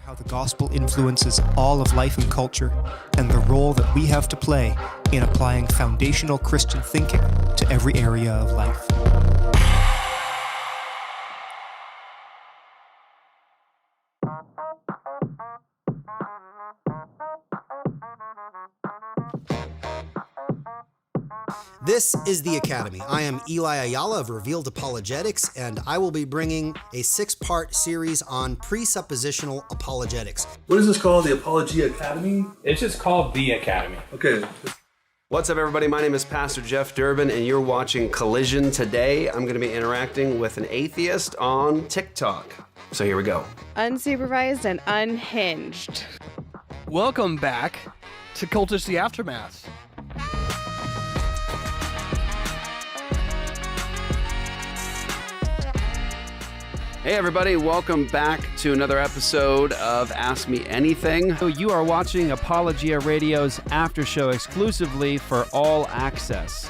How the gospel influences all of life and culture, and the role that we have to play in applying foundational Christian thinking to every area of life. This is The Academy. I am Eli Ayala of Revealed Apologetics, and I will be bringing a 6-part series on presuppositional apologetics. What is this called? The Apologia Academy? It's just called The Academy. Okay. What's up, everybody? My name is Pastor Jeff Durbin, and you're watching Collision. Today, I'm going to be interacting with an atheist on TikTok. So here we go. Unsupervised and unhinged. Welcome back to Cultish the Aftermath. Hey everybody, welcome back to another episode of Ask Me Anything. So you are watching Apologia Radio's after show exclusively for All Access.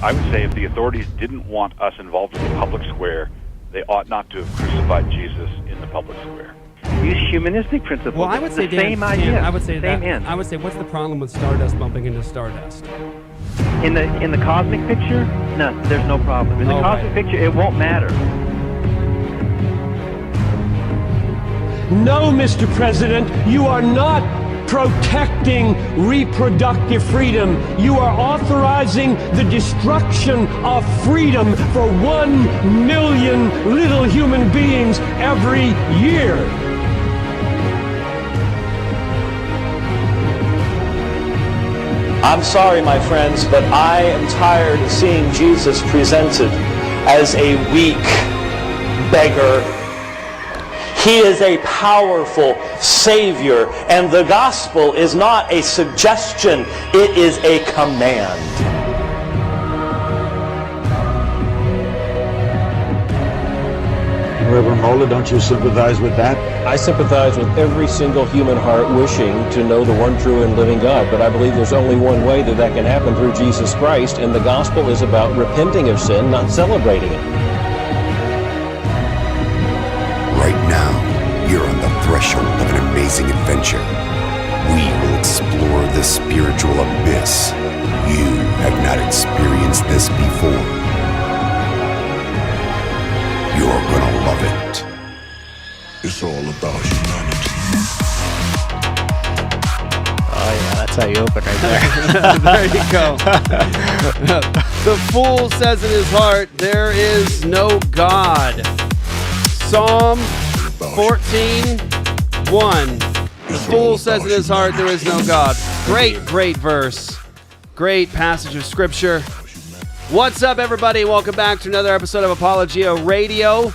I would say if the authorities didn't want us involved in the public square, they ought not to have crucified Jesus in the public square. Use humanistic principles. Well, I would say, same idea. I would say same that. end. I would say, what's the problem with Stardust bumping into Stardust? In the cosmic picture, no, there's no problem. In the cosmic picture, it won't matter. No, Mr. President, you are not protecting reproductive freedom. You are authorizing the destruction of freedom for 1 million little human beings every year. I'm sorry, my friends, but I am tired of seeing Jesus presented as a weak beggar. He is a powerful Savior, and the gospel is not a suggestion, it is a command. Reverend Mola, don't you sympathize with that? I sympathize with every single human heart wishing to know the one true and living God, but I believe there's only one way that can happen, through Jesus Christ, and the gospel is about repenting of sin, not celebrating it. Right now, you're on the threshold of an amazing adventure. We will explore the spiritual abyss. You have not experienced this before. You're gonna love it. It's all about humanity. Oh yeah, that's how you open right there. There you go. The fool says in his heart, there is no God. Psalm 14:1. The fool says in his heart, there is no God. Great verse. Great passage of scripture. What's up, everybody? Welcome back to another episode of Apologia Radio.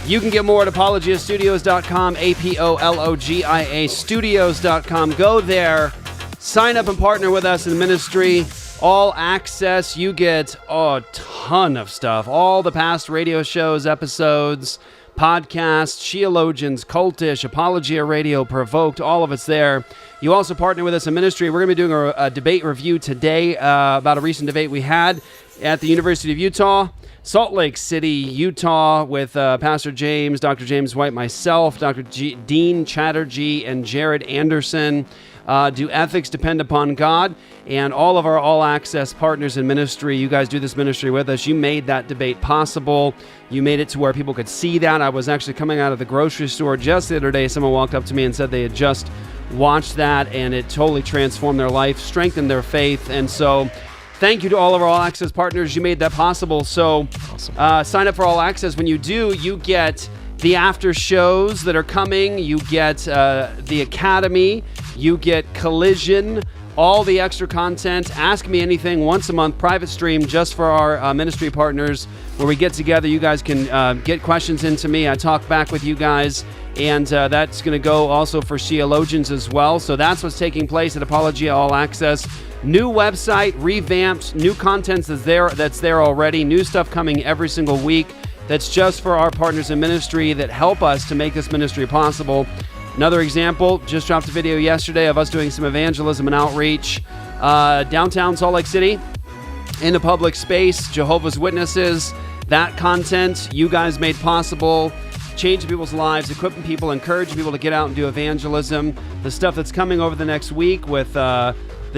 You can get more at apologiastudios.com, APOLOGIA studios.com. Go there, sign up and partner with us in the ministry. All access, you get a ton of stuff. All the past radio shows, episodes, podcasts, Sheologians, Cultish, Apologia Radio, Provoked, all of it's there. You also partner with us in ministry. We're going to be doing a debate review today about a recent debate we had at the University of Utah, Salt Lake City, Utah, with Pastor James, Dr. James White, myself, Dr. Deen, Chattergee, and Jared Anderson. Do ethics depend upon God? And all of our all-access partners in ministry, you guys do this ministry with us. You made that debate possible. You made it to where people could see that. I was actually coming out of the grocery store just the other day. Someone walked up to me and said they had just watched that, and it totally transformed their life, strengthened their faith. And so thank you to all of our All Access partners. You made that possible. So awesome. Sign up for All Access. When you do, you get the after shows that are coming. You get the Academy. You get Collision, all the extra content. Ask Me Anything once a month, private stream just for our ministry partners, where we get together. You guys can get questions into me. I talk back with you guys. And that's going to go also for Sheologians as well. So that's what's taking place at Apologia All Access. New website, revamped, new content that's there already, new stuff coming every single week that's just for our partners in ministry that help us to make this ministry possible. Another example, just dropped a video yesterday of us doing some evangelism and outreach. Downtown Salt Lake City, in the public space, Jehovah's Witnesses, that content you guys made possible, changing people's lives, equipping people, encouraging people to get out and do evangelism. The stuff that's coming over the next week with the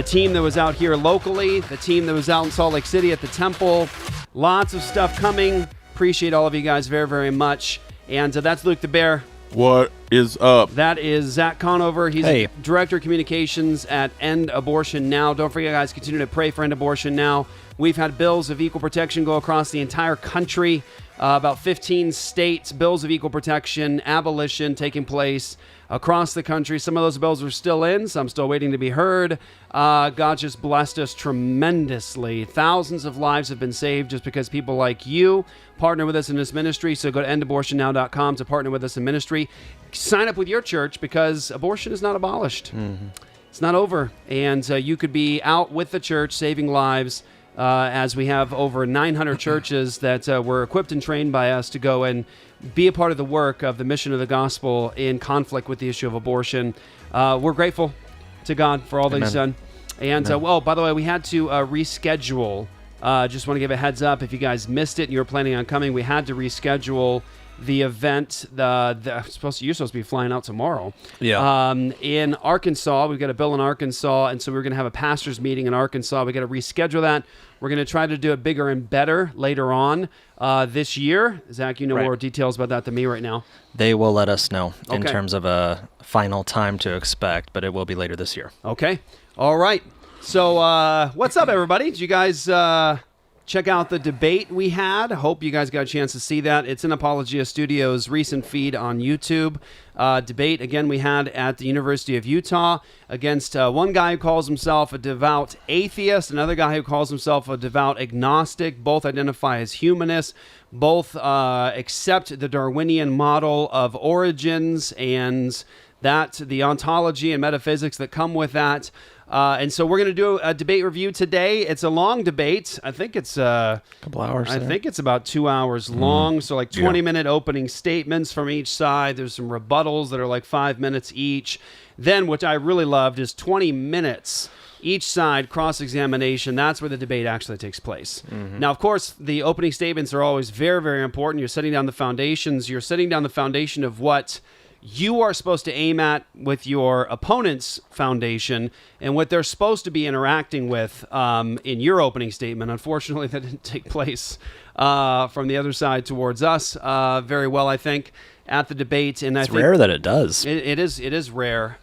team that was out here locally, the team that was out in Salt Lake City at the temple. Lots of stuff coming. Appreciate all of you guys very, very much. And that's Luke the Bear. What is up? That is Zach Conover. He's Director of Communications at End Abortion Now. Don't forget, guys, continue to pray for End Abortion Now. We've had bills of equal protection go across the entire country. About 15 states, bills of equal protection, abolition taking place across the country. Some of those bills are still in. Some still waiting to be heard. God just blessed us tremendously. Thousands of lives have been saved just because people like you partner with us in this ministry. So go to endabortionnow.com to partner with us in ministry. Sign up with your church because abortion is not abolished. Mm-hmm. It's not over. And you could be out with the church saving lives. As we have over 900 churches that were equipped and trained by us to go and be a part of the work of the mission of the gospel in conflict with the issue of abortion. We're grateful to God for all that He's done. And, by the way, we had to reschedule. Just want to give a heads up. If you guys missed it and you were planning on coming, we had to reschedule the event. You're supposed to be flying out tomorrow. Yeah. In Arkansas, we've got a bill in Arkansas, and so we're going to have a pastors' meeting in Arkansas. We got to reschedule that. We're going to try to do it bigger and better later on this year. Zach, you know more details about that than me right now. They will let us know in terms of a final time to expect, but it will be later this year. Okay. All right. So what's up, everybody? Did you guys check out the debate we had? Hope you guys got a chance to see that. It's in Apologia Studios' recent feed on YouTube. Debate, again, we had at the University of Utah against one guy who calls himself a devout atheist, another guy who calls himself a devout agnostic. Both identify as humanists. Both accept the Darwinian model of origins and the ontology and metaphysics that come with that. And so we're going to do a debate review today. It's a long debate. I think it's a couple hours. I think it's about 2 hours long. So like 20-minute opening statements from each side. There's some rebuttals that are like 5 minutes each. Then, which I really loved, is 20 minutes each side, cross-examination. That's where the debate actually takes place. Mm-hmm. Now, of course, the opening statements are always very, very important. You're setting down the foundations. You're setting down the foundation of what you are supposed to aim at with your opponent's foundation and what they're supposed to be interacting with in your opening statement. Unfortunately, that didn't take place from the other side towards us very well, I think, at the debate. And it's rare that it does. It is rare.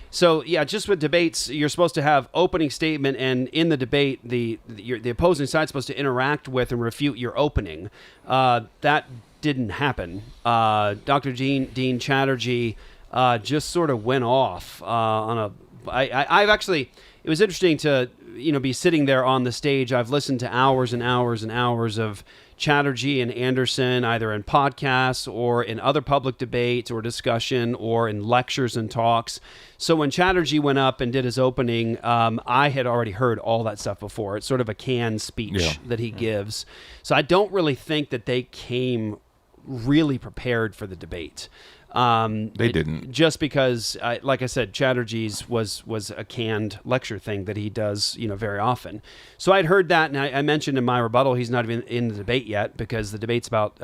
So, yeah, just with debates, you're supposed to have opening statement, and in the debate, the opposing side is supposed to interact with and refute your opening. That didn't happen. Dr. Deen Chattergee just sort of went off on a. I've actually. It was interesting to be sitting there on the stage. I've listened to hours and hours and hours of Chatterjee and Anderson, either in podcasts or in other public debates or discussion or in lectures and talks. So when Chatterjee went up and did his opening, I had already heard all that stuff before. It's sort of a canned speech that he gives. So I don't really think that they came really prepared for the debate. They didn't. Just because, like I said, Chatterjee's was a canned lecture thing that he does, very often. So I'd heard that, and I mentioned in my rebuttal he's not even in the debate yet, because the debate's about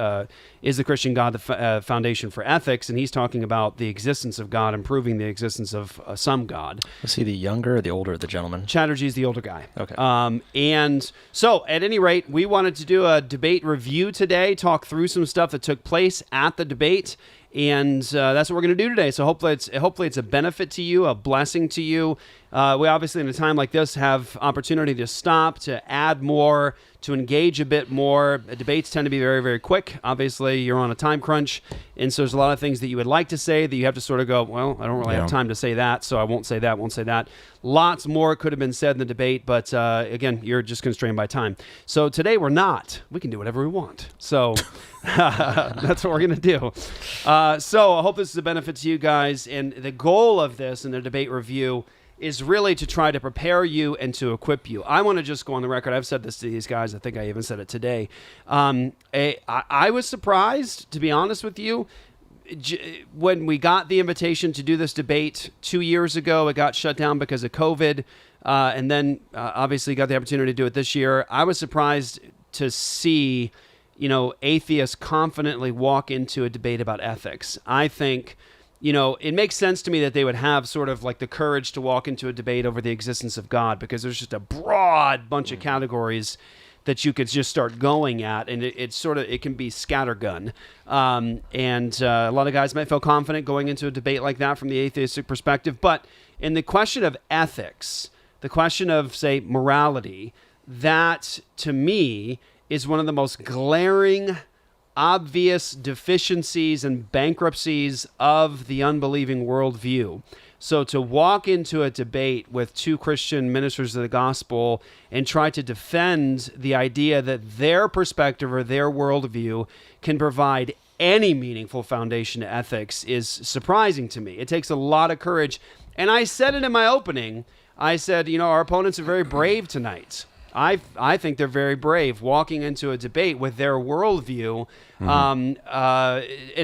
is the Christian God the foundation for ethics, and he's talking about the existence of God and proving the existence of some God. Was he the younger or the older, the gentleman? Chatterjee's the older guy. Okay. And so, at any rate, we wanted to do a debate review today, talk through some stuff that took place at the debate. And that's what we're going to do today. So hopefully it's a benefit to you, a blessing to you. We obviously, in a time like this, have opportunity to stop, to add more, to engage a bit more. Debates tend to be very, very quick. Obviously, you're on a time crunch, and so there's a lot of things that you would like to say that you have to sort of go, well, I don't really have time to say that, so I won't say that. Lots more could have been said in the debate, but again, you're just constrained by time. So today we're not. We can do whatever we want. So that's what we're going to do. So I hope this is a benefit to you guys, and the goal of this in the debate review is really to try to prepare you and to equip you. I want to just go on the record. I've said this to these guys. I think I even said it today. I was surprised, to be honest with you. when we got the invitation to do this debate 2 years ago, it got shut down because of COVID, and then obviously got the opportunity to do it this year. I was surprised to see, atheists confidently walk into a debate about ethics. I think, it makes sense to me that they would have sort of like the courage to walk into a debate over the existence of God, because there's just a broad bunch of categories that you could just start going at, and it can be scattergun. And a lot of guys might feel confident going into a debate like that from the atheistic perspective. But in the question of ethics, the question of, say, morality, that to me is one of the most glaring, obvious deficiencies and bankruptcies of the unbelieving worldview. So to walk into a debate with two Christian ministers of the gospel and try to defend the idea that their perspective or their worldview can provide any meaningful foundation to ethics is surprising to me. It takes a lot of courage. And I said it in my opening. I said, our opponents are very brave tonight. I think they're very brave walking into a debate with their worldview in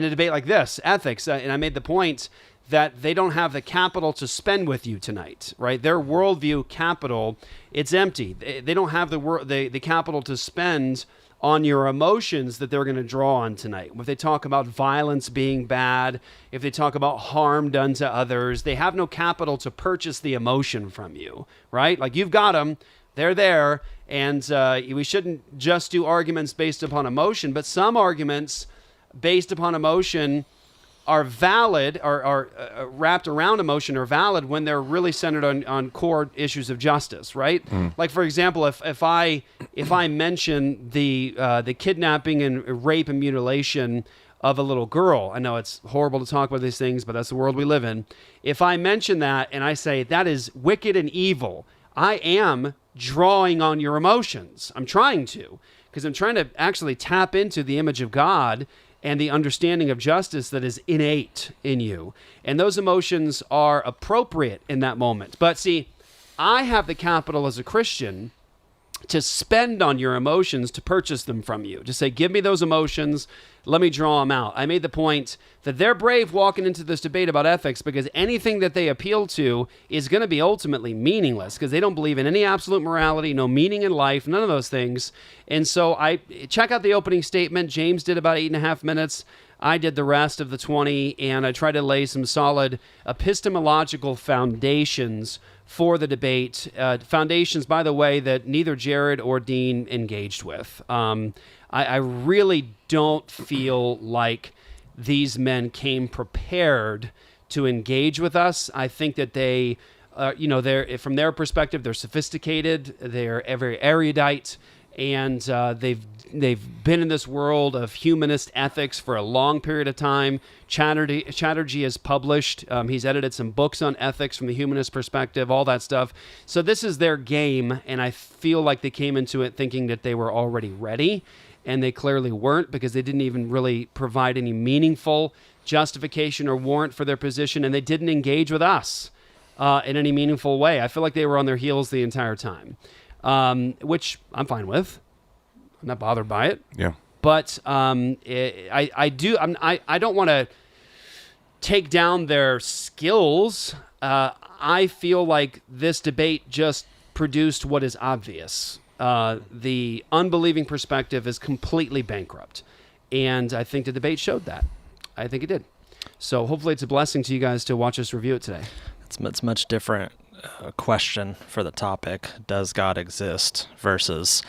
a debate like this, ethics. And I made the point that they don't have the capital to spend with you tonight, right? Their worldview capital, it's empty. They don't have the capital to spend on your emotions that they're going to draw on tonight. If they talk about violence being bad, if they talk about harm done to others, they have no capital to purchase the emotion from you, right? Like, you've got them, they're there, and we shouldn't just do arguments based upon emotion, but some arguments based upon emotion are valid, are wrapped around emotion, are valid when they're really centered on core issues of justice, right? Like, for example, if I mention the kidnapping and rape and mutilation of a little girl, I know it's horrible to talk about these things, but that's the world we live in. If I mention that and I say that is wicked and evil, I am drawing on your emotions. I'm trying to, because I'm trying to actually tap into the image of God and the understanding of justice that is innate in you. And those emotions are appropriate in that moment. But see, I have the capital as a Christian to spend on your emotions, to purchase them from you, to say, give me those emotions, let me draw them out. I made the point that they're brave walking into this debate about ethics because anything that they appeal to is going to be ultimately meaningless, because they don't believe in any absolute morality, no meaning in life, none of those things. And so I check out the opening statement. James did about 8.5 minutes. I did the rest of the 20, and I tried to lay some solid epistemological foundations for the debate. Foundations, by the way, that neither Jared or Deen engaged with. I really don't feel like these men came prepared to engage with us. I think that they, they're, from their perspective, they're sophisticated, they're very erudite, and they've been in this world of humanist ethics for a long period of time. Chattergee has published, he's edited some books on ethics from the humanist perspective, all that stuff. So this is their game, and I feel like they came into it thinking that they were already ready, and they clearly weren't, because they didn't even really provide any meaningful justification or warrant for their position, and they didn't engage with us in any meaningful way. I feel like they were on their heels the entire time. Which I'm fine with. I'm not bothered by it. Yeah. But I don't want to take down their skills. I feel like this debate just produced what is obvious. The unbelieving perspective is completely bankrupt. And I think the debate showed that. I think it did. So hopefully it's a blessing to you guys to watch us review it today. It's much different question for the topic, does God exist, versus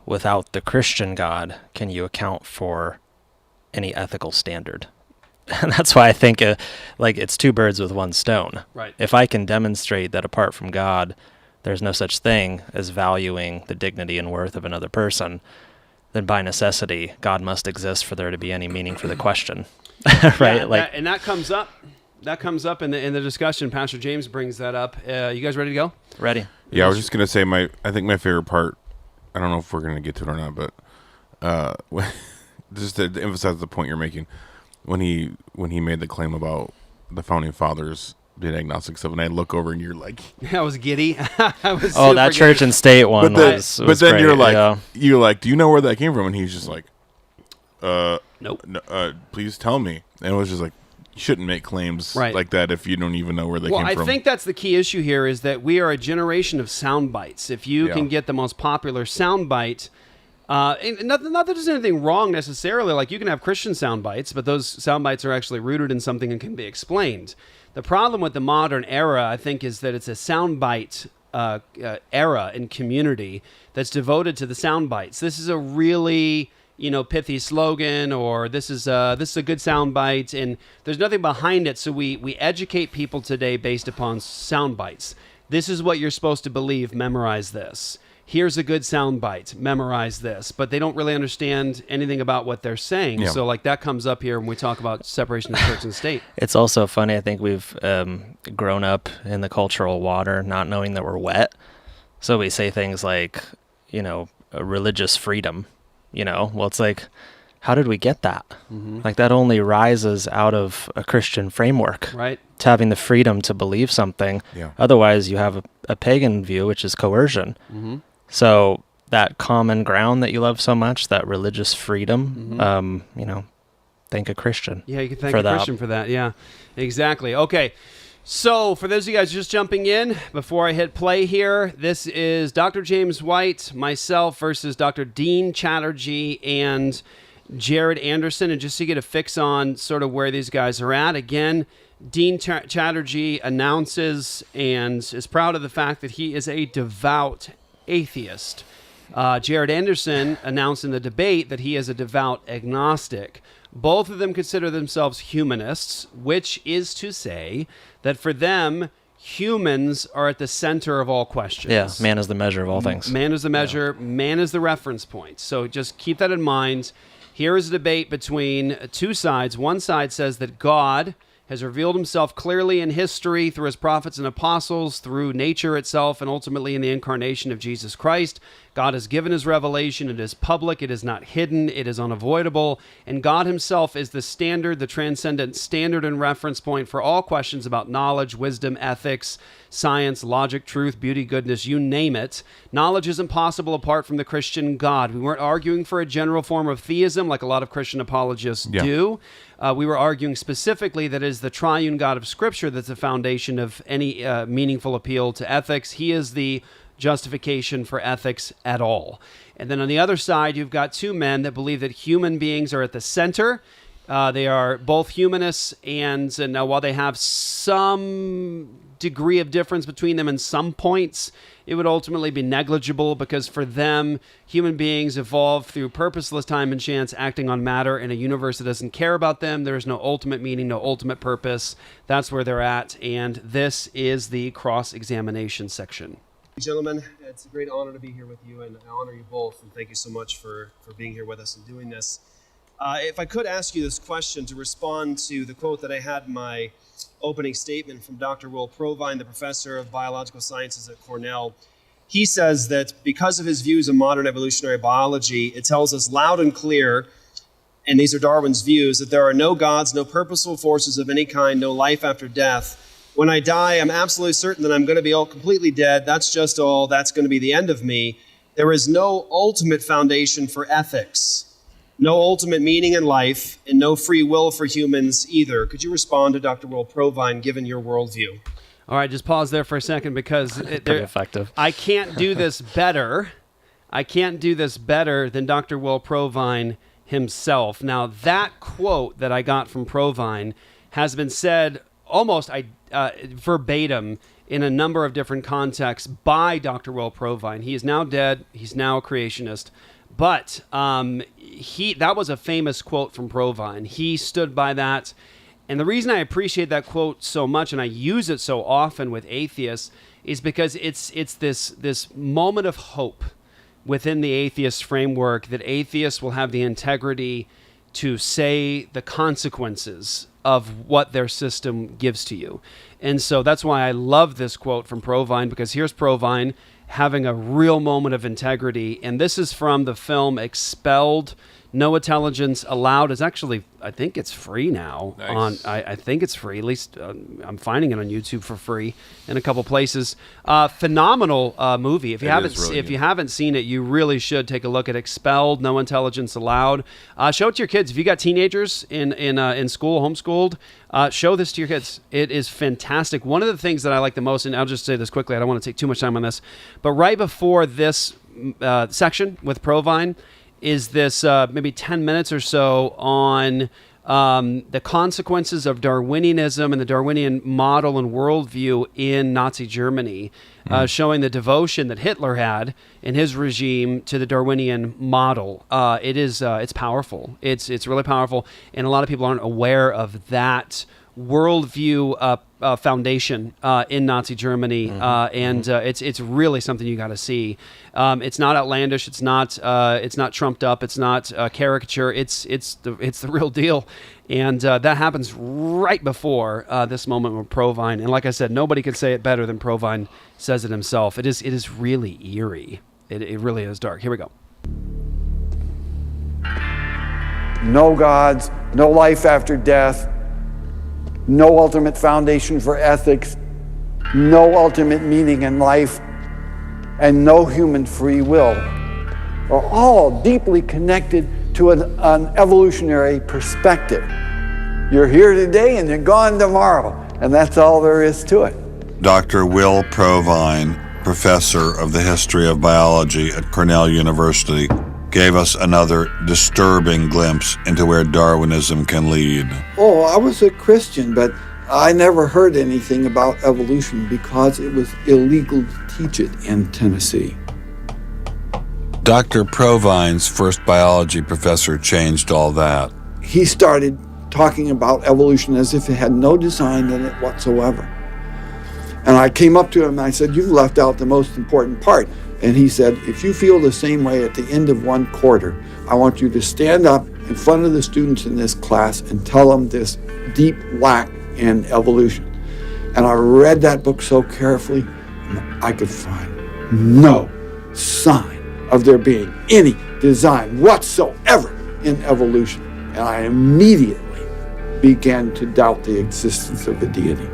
without the Christian God, can you account for any ethical standard? And that's why I think it's two birds with one stone. Right. If I can demonstrate that apart from God, there's no such thing as valuing the dignity and worth of another person, then by necessity, God must exist for there to be any meaning for the question. Right? Yeah, that comes up. That comes up in the discussion. Pastor James brings that up. You guys ready to go? Ready. Yeah, I was just gonna say I think my favorite part. I don't know if we're gonna get to it or not, but just to emphasize the point you're making, when he made the claim about the founding fathers did agnostic stuff, and I look over and you're like, I was giddy. That church and state one was but then great, you're like, yeah. Do you know where that came from? And he's just like, nope. Please tell me. And it was just like, You shouldn't make claims Right. like that if you don't even know where they Well, came from. I think that's the key issue here is that we are a generation of sound bites. If you can get the most popular sound bite, and not that there's anything wrong necessarily. Like, you can have Christian sound bites, but those sound bites are actually rooted in something and can be explained. The problem with the modern era, I think, is that it's a sound bite era and community that's devoted to the sound bites. This is a really pithy slogan, or this is a good sound bite, and there's nothing behind it. So we educate people today based upon sound bites. This is what you're supposed to believe. Memorize this. Here's a good sound bite. Memorize this. But they don't really understand anything about what they're saying. Yeah. So like that comes up here when we talk about separation of church and state. It's also funny. I think we've grown up in the cultural water, not knowing that we're wet. So we say things like, religious freedom. Well, it's like, how did we get that? Mm-hmm. Like, that only rises out of a Christian framework. Right. To having the freedom to believe something. Yeah. Otherwise, you have a pagan view, which is coercion. Mm-hmm. So that common ground that you love so much, that religious freedom, thank a Christian. Yeah, you can thank a Christian for that. Yeah, exactly. Okay. So, for those of you guys just jumping in, before I hit play here, this is Dr. James White, myself, versus Dr. Deen Chatterjee and Jared Anderson. And just to get a fix on sort of where these guys are at, again, Deen Chatterjee announces and is proud of the fact that he is a devout atheist. Jared Anderson announced in the debate that he is a devout agnostic. Both of them consider themselves humanists, which is to say that for them, humans are at the center of all questions. Yeah, man is the measure of all things. Man is the measure, man is the reference point. So just keep that in mind. Here is a debate between two sides. One side says that God has revealed himself clearly in history through his prophets and apostles, through nature itself, and ultimately in the incarnation of Jesus Christ. God has given his revelation. It is public. It is not hidden. It is unavoidable. And God himself is the standard, the transcendent standard and reference point for all questions about knowledge, wisdom, ethics, science, logic, truth, beauty, goodness, you name it. Knowledge isn't possible apart from the Christian God. We weren't arguing for a general form of theism like a lot of Christian apologists do. We were arguing specifically that it is the triune God of Scripture that's the foundation of any meaningful appeal to ethics. He is the justification for ethics at all. And then on the other side, you've got two men that believe that human beings are at the center. They are both humanists, and while they have some degree of difference between them in some points, it would ultimately be negligible, because for them, human beings evolve through purposeless time and chance, acting on matter in a universe that doesn't care about them. There is no ultimate meaning, no ultimate purpose. That's where they're at, and this is the cross-examination section. Gentlemen, it's a great honor to be here with you, and I honor you both, and thank you so much for being here with us and doing this. If I could ask you this question to respond to the quote that I had in my opening statement from Dr. Will Provine, the professor of biological sciences at Cornell. He says that because of his views of modern evolutionary biology, it tells us loud and clear, and these are Darwin's views, that there are no gods, no purposeful forces of any kind, no life after death. When I die, I'm absolutely certain that I'm going to be all completely dead. That's just all. That's going to be the end of me. There is no ultimate foundation for ethics, no ultimate meaning in life, and no free will for humans either. Could you respond to Dr. Will Provine, given your worldview? All right, just pause there for a second, because pretty effective. I can't do this better. I can't do this better than Dr. Will Provine himself. Now, that quote that I got from Provine has been said almost verbatim in a number of different contexts by Dr. Will Provine. He is now dead. He's now a creationist. But that was a famous quote from Provine. He stood by that. And the reason I appreciate that quote so much, and I use it so often with atheists, is because it's this moment of hope within the atheist framework that atheists will have the integrity to say the consequences of what their system gives to you. And so that's why I love this quote from Provine, because here's Provine having a real moment of integrity. And this is from the film Expelled No intelligence allowed is actually, I think it's free now. Nice. I think it's free. At least I'm finding it on YouTube for free in a couple places. Phenomenal movie. If you haven't seen it, you really should take a look at Expelled. No Intelligence Allowed. Show it to your kids. If you got teenagers in school, homeschooled, show this to your kids. It is fantastic. One of the things that I like the most, and I'll just say this quickly. I don't want to take too much time on this, but right before this section with Provine is this maybe 10 minutes or so on the consequences of Darwinianism and the Darwinian model and worldview in Nazi Germany, showing the devotion that Hitler had in his regime to the Darwinian model. It's powerful. It's really powerful, and a lot of people aren't aware of that worldview foundation in Nazi Germany, and it's really something you got to see. It's not outlandish. It's not trumped up. It's not caricature. It's the real deal, and that happens right before this moment with Provine. And like I said, nobody could say it better than Provine says it himself. It is really eerie. It really is dark. Here we go. No gods, no life after death, no ultimate foundation for ethics, no ultimate meaning in life, and no human free will are all deeply connected to an evolutionary perspective. You're here today and you're gone tomorrow, and that's all there is to it. Dr. Will Provine, professor of the history of biology at Cornell University, gave us another disturbing glimpse into where Darwinism can lead. Oh, I was a Christian, but I never heard anything about evolution because it was illegal to teach it in Tennessee. Dr. Provine's first biology professor changed all that. He started talking about evolution as if it had no design in it whatsoever. And I came up to him and I said, "You've left out the most important part." And he said, "If you feel the same way at the end of one quarter, I want you to stand up in front of the students in this class and tell them this deep lack in evolution." And I read that book so carefully, and I could find no sign of there being any design whatsoever in evolution. And I immediately began to doubt the existence of a deity.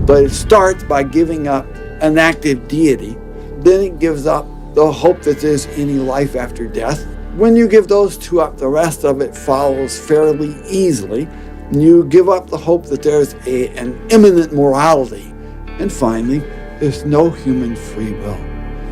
But it starts by giving up an active deity, then it gives up the hope that there's any life after death. When you give those two up, the rest of it follows fairly easily. You give up the hope that there's an immanent morality. And finally, there's no human free will.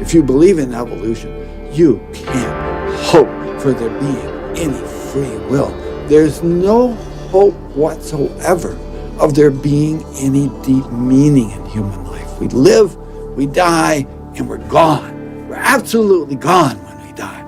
If you believe in evolution, you can't hope for there being any free will. There's no hope whatsoever of there being any deep meaning in human life. We live, we die, and we're gone. We're absolutely gone when we die.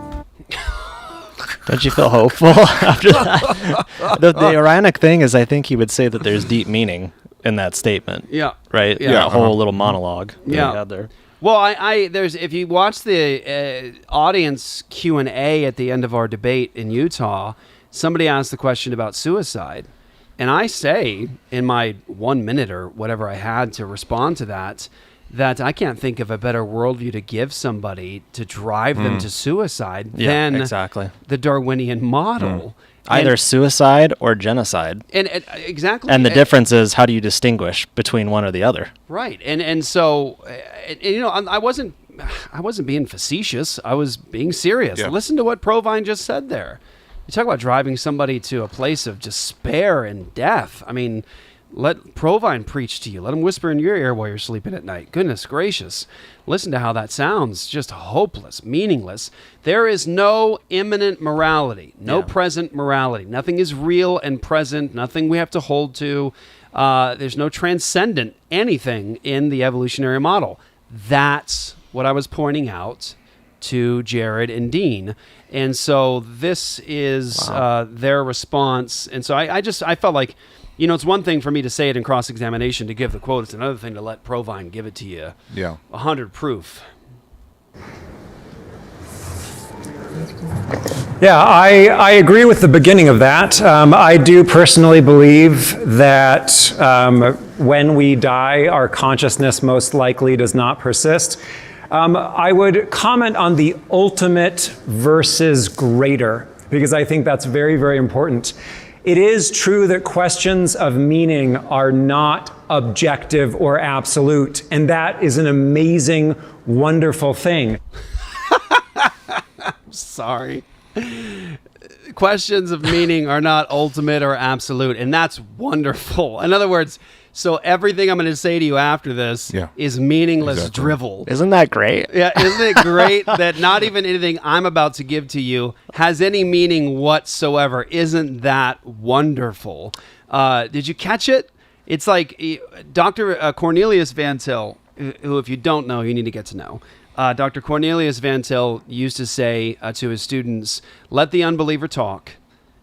Don't you feel hopeful after that? The ironic thing is I think he would say that there's deep meaning in that statement. Yeah. Right? Yeah. That whole little monologue that he had there. Well, there's if you watch the audience Q&A at the end of our debate in Utah, somebody asked the question about suicide. And I say in my 1 minute or whatever I had to respond to that I can't think of a better worldview to give somebody to drive them to suicide than exactly. the Darwinian model. Either suicide or genocide. And exactly. And the difference is how do you distinguish between one or the other? Right. And so, I wasn't being facetious. I was being serious. Yeah. Listen to what Provine just said there. You talk about driving somebody to a place of despair and death. I mean, let Provine preach to you. Let him whisper in your ear while you're sleeping at night. Goodness gracious. Listen to how that sounds. Just hopeless, meaningless. There is no immanent morality, no present morality. Nothing is real and present. Nothing we have to hold to. There's no transcendent anything in the evolutionary model. That's what I was pointing out to Jared and Deen. And so this is their response. And so I felt like, it's one thing for me to say it in cross-examination to give the quote. It's another thing to let Provine give it to you. Yeah. 100 proof. Yeah, I agree with the beginning of that. I do personally believe that when we die, our consciousness most likely does not persist. I would comment on the ultimate versus greater, because I think that's very, very important. It is true that questions of meaning are not objective or absolute, and that is an amazing, wonderful thing. Sorry. Questions of meaning are not ultimate or absolute, and that's wonderful. In other words, so everything I'm going to say to you after this is meaningless drivel. Isn't that great? Yeah, isn't it great that not even anything I'm about to give to you has any meaning whatsoever? Isn't that wonderful? Did you catch it? It's like Dr. Cornelius Van Til, who, if you don't know, you need to get to know. Dr. Cornelius Van Til used to say to his students, let the unbeliever talk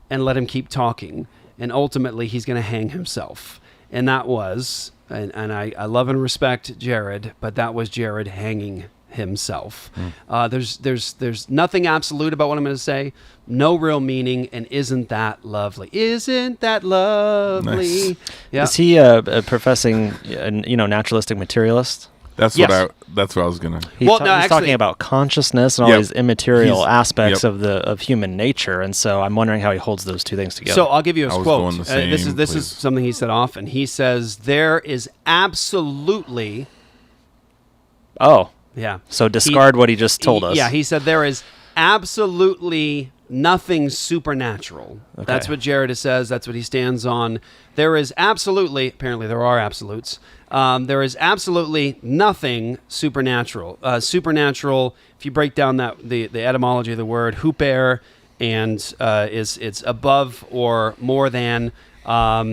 and let him keep talking. And ultimately, he's going to hang himself. And that was, and I love and respect Jared, but that was Jared hanging himself. There's nothing absolute about what I'm going to say. No real meaning. And isn't that lovely? Isn't that lovely? Nice. Yeah. Is he professing, naturalistic materialist? That's what I was gonna. He's talking about consciousness and all these immaterial aspects of human nature, and so I'm wondering how he holds those two things together. So I'll give you a quote. This is something he said often. He says there is absolutely. Oh. Yeah. So discard what he just told us. Yeah, he said there is absolutely nothing supernatural. Okay. That's what Jared says. That's what he stands on. There is apparently there are absolutes. There is absolutely nothing supernatural. Supernatural, if you break down the etymology of the word, huper, and it's above or more than, we are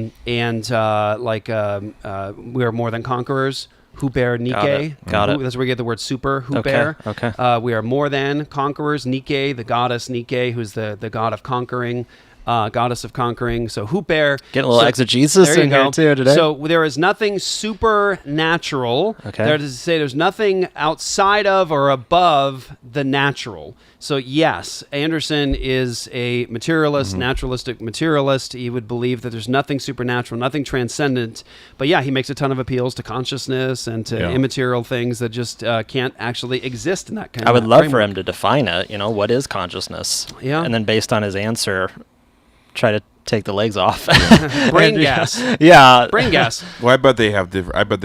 more than conquerors. Huper Nike. Got it. That's where we get the word super, Huper. Okay. We are more than conquerors. Nike, the goddess Nike, who's the god of conquering. Goddess of conquering. So Huper. Getting a little exegesis in here too today. So there is nothing supernatural. Okay. That is to say, there's nothing outside of or above the natural. So yes, Anderson is a materialist, naturalistic materialist. He would believe that there's nothing supernatural, nothing transcendent. But yeah, he makes a ton of appeals to consciousness and to immaterial things that just can't actually exist in that kind of I would love framework. for him to define it. What is consciousness? Yeah. And then based on his answer, try to take the legs off. Brain gas. Yeah. Brain gas. Well, I bet they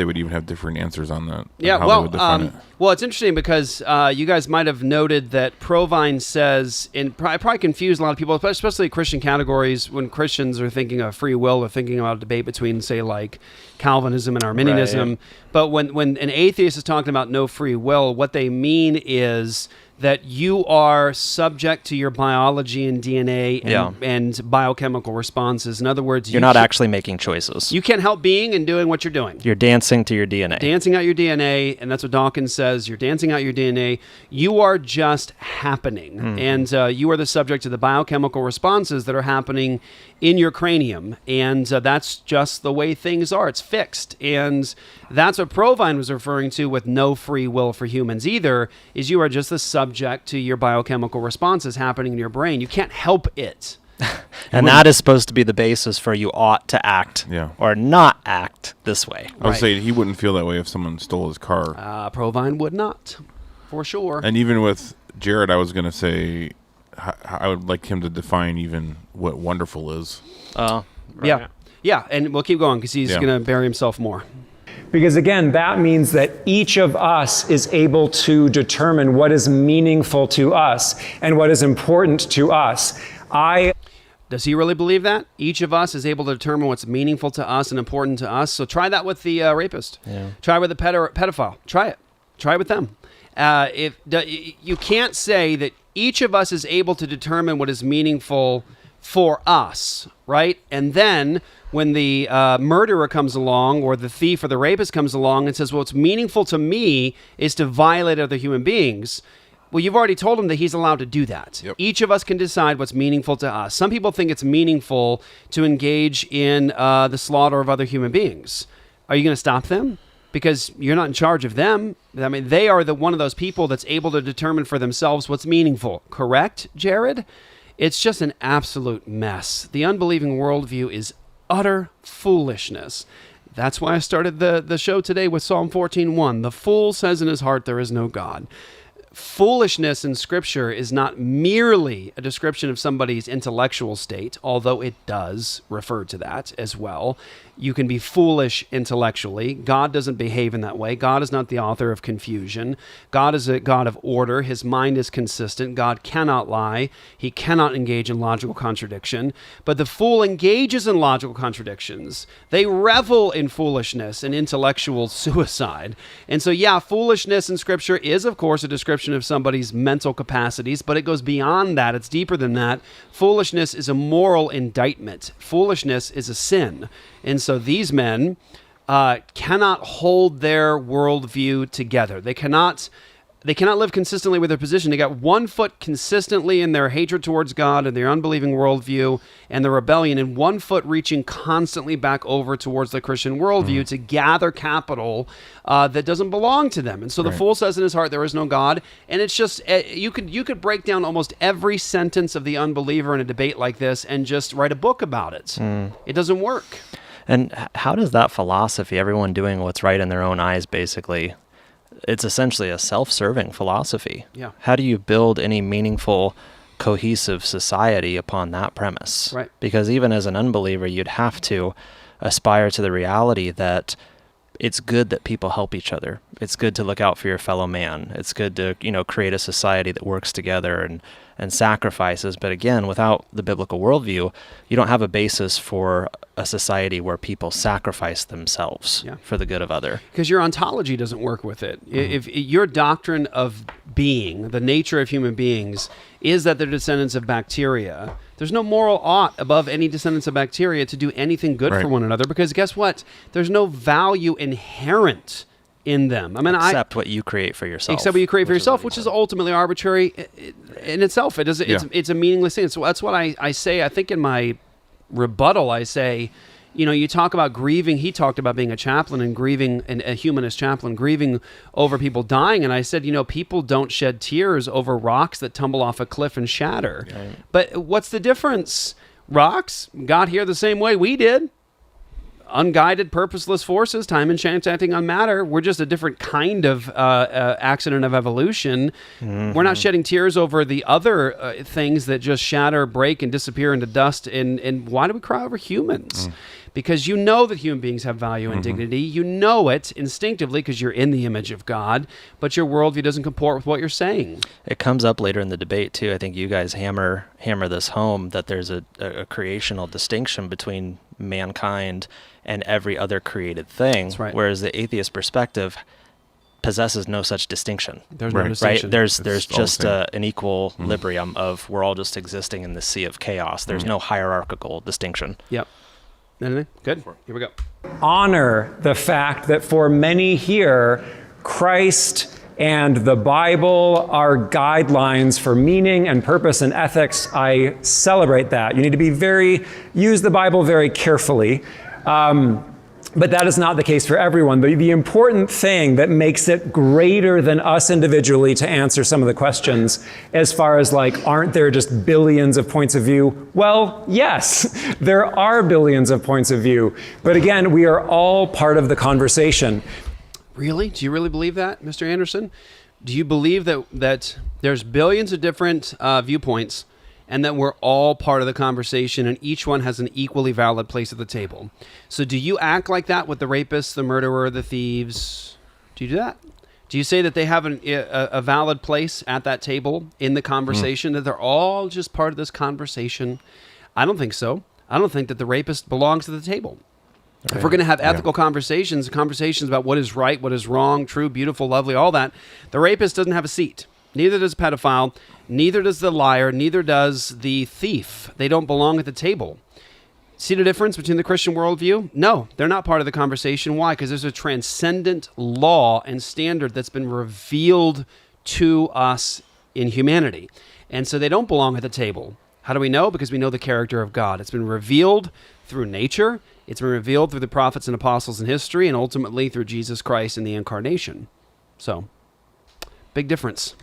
would even have different answers on that. Yeah, how they would define it. Well, it's interesting because you guys might have noted that Provine says, and probably confused a lot of people, especially Christian categories, when Christians are thinking of free will or thinking about a debate between, say, like Calvinism and Arminianism. Right. But when an atheist is talking about no free will, what they mean is that you are subject to your biology and DNA and biochemical responses. In other words, you're not actually making choices. You can't help being and doing what you're doing. You're dancing to your DNA. Dancing out your DNA, and that's what Dawkins says. You're dancing out your DNA. You are just happening, and you are the subject of the biochemical responses that are happening in your cranium, and that's just the way things are. It's fixed, and that's what Provine was referring to with no free will for humans either, is you are just the subject to your biochemical responses happening in your brain. You can't help it. And that is supposed to be the basis for you ought to act or not act this way. I would say he wouldn't feel that way if someone stole his car. Provine would not, for sure. And even with Jared, I was going to say I would like him to define even what wonderful is. Right. Yeah, and we'll keep going because he's going to bury himself more. Because again, that means that each of us is able to determine what is meaningful to us and what is important to us. Does he really believe that? Each of us is able to determine what's meaningful to us and important to us. So try that with the rapist. Yeah. Try with the pedophile. Try it. Try it with them. You can't say that each of us is able to determine what is meaningful for us, right? And then when the murderer comes along or the thief or the rapist comes along and says, well, what's meaningful to me is to violate other human beings. Well, you've already told him that he's allowed to do that. Yep. Each of us can decide what's meaningful to us. Some people think it's meaningful to engage in the slaughter of other human beings. Are you going to stop them? Because you're not in charge of them. I mean, they are one of those people that's able to determine for themselves what's meaningful. Correct, Jared? It's just an absolute mess. The unbelieving worldview is utter foolishness. That's why I started the show today with Psalm 14:1. The fool says in his heart there is no God. Foolishness in Scripture is not merely a description of somebody's intellectual state, although it does refer to that as well. You can be foolish intellectually. God doesn't behave in that way. God is not the author of confusion. God is a God of order. His mind is consistent. God cannot lie. He cannot engage in logical contradiction. But the fool engages in logical contradictions. They revel in foolishness and intellectual suicide. And so, yeah, foolishness in Scripture is, of course, a description of somebody's mental capacities, but it goes beyond that. It's deeper than that. Foolishness is a moral indictment. Foolishness is a sin. And so these men cannot hold their worldview together. They cannot live consistently with their position. They got one foot consistently in their hatred towards God and their unbelieving worldview and the rebellion, and one foot reaching constantly back over towards the Christian worldview to gather capital that doesn't belong to them. And so the fool says in his heart, there is no God. And it's just, you could break down almost every sentence of the unbeliever in a debate like this and just write a book about it. It doesn't work. And how does that philosophy, everyone doing what's right in their own eyes, basically, it's essentially a self-serving philosophy. Yeah. How do you build any meaningful, cohesive society upon that premise? Right. Because even as an unbeliever, you'd have to aspire to the reality that it's good that people help each other. It's good to look out for your fellow man. It's good to, create a society that works together and sacrifices. But again, without the biblical worldview, you don't have a basis for a society where people sacrifice themselves for the good of other. Because your ontology doesn't work with it. If your doctrine of being, the nature of human beings, is that they're descendants of bacteria, there's no moral ought above any descendants of bacteria to do anything good for one another, because guess what? There's no value inherent in them. I mean, except what you create for yourself. Except what you create for yourself, which is ultimately arbitrary in itself. It's a meaningless thing. So that's what I say. I think in my rebuttal, I say, you talk about grieving. He talked about being a chaplain and grieving, and a humanist chaplain, grieving over people dying. And I said, people don't shed tears over rocks that tumble off a cliff and shatter. Right. But what's the difference? Rocks got here the same way we did. Unguided, purposeless forces, time and chance acting on matter. We're just a different kind of accident of evolution. We're not shedding tears over the other things that just shatter, break, and disappear into dust. And why do we cry over humans? Because you know that human beings have value and dignity. You know it instinctively because you're in the image of God, but your worldview doesn't comport with what you're saying. It comes up later in the debate, too. I think you guys hammer this home, that there's a creational distinction between mankind and every other created thing. That's right. Whereas the atheist perspective possesses no such distinction. There's no distinction. Right? There's just an equilibrium of we're all just existing in the sea of chaos. There's no hierarchical distinction. Yep. Anything? Good. Here we go. Honor the fact that for many here, Christ and the Bible are guidelines for meaning and purpose and ethics. I celebrate that. You need to use the Bible very carefully. But that is not the case for everyone. The important thing that makes it greater than us individually to answer some of the questions, as far as aren't there just billions of points of view? Well, yes, there are billions of points of view. But again, we are all part of the conversation. Really? Do you really believe that, Mr. Anderson? Do you believe that there's billions of different viewpoints, and that we're all part of the conversation, and each one has an equally valid place at the table? So do you act like that with the rapists, the murderer, the thieves? Do you do that? Do you say that they have a valid place at that table in the conversation, that they're all just part of this conversation? I don't think so. I don't think that the rapist belongs to the table. Right. If we're going to have ethical conversations about what is right, what is wrong, true, beautiful, lovely, all that, the rapist doesn't have a seat. Neither does a pedophile, neither does the liar, neither does the thief. They don't belong at the table. See the difference between the Christian worldview? No, they're not part of the conversation. Why? Because there's a transcendent law and standard that's been revealed to us in humanity. And so they don't belong at the table. How do we know? Because we know the character of God. It's been revealed through nature. It's been revealed through the prophets and apostles in history, and ultimately through Jesus Christ in the incarnation. So, big difference.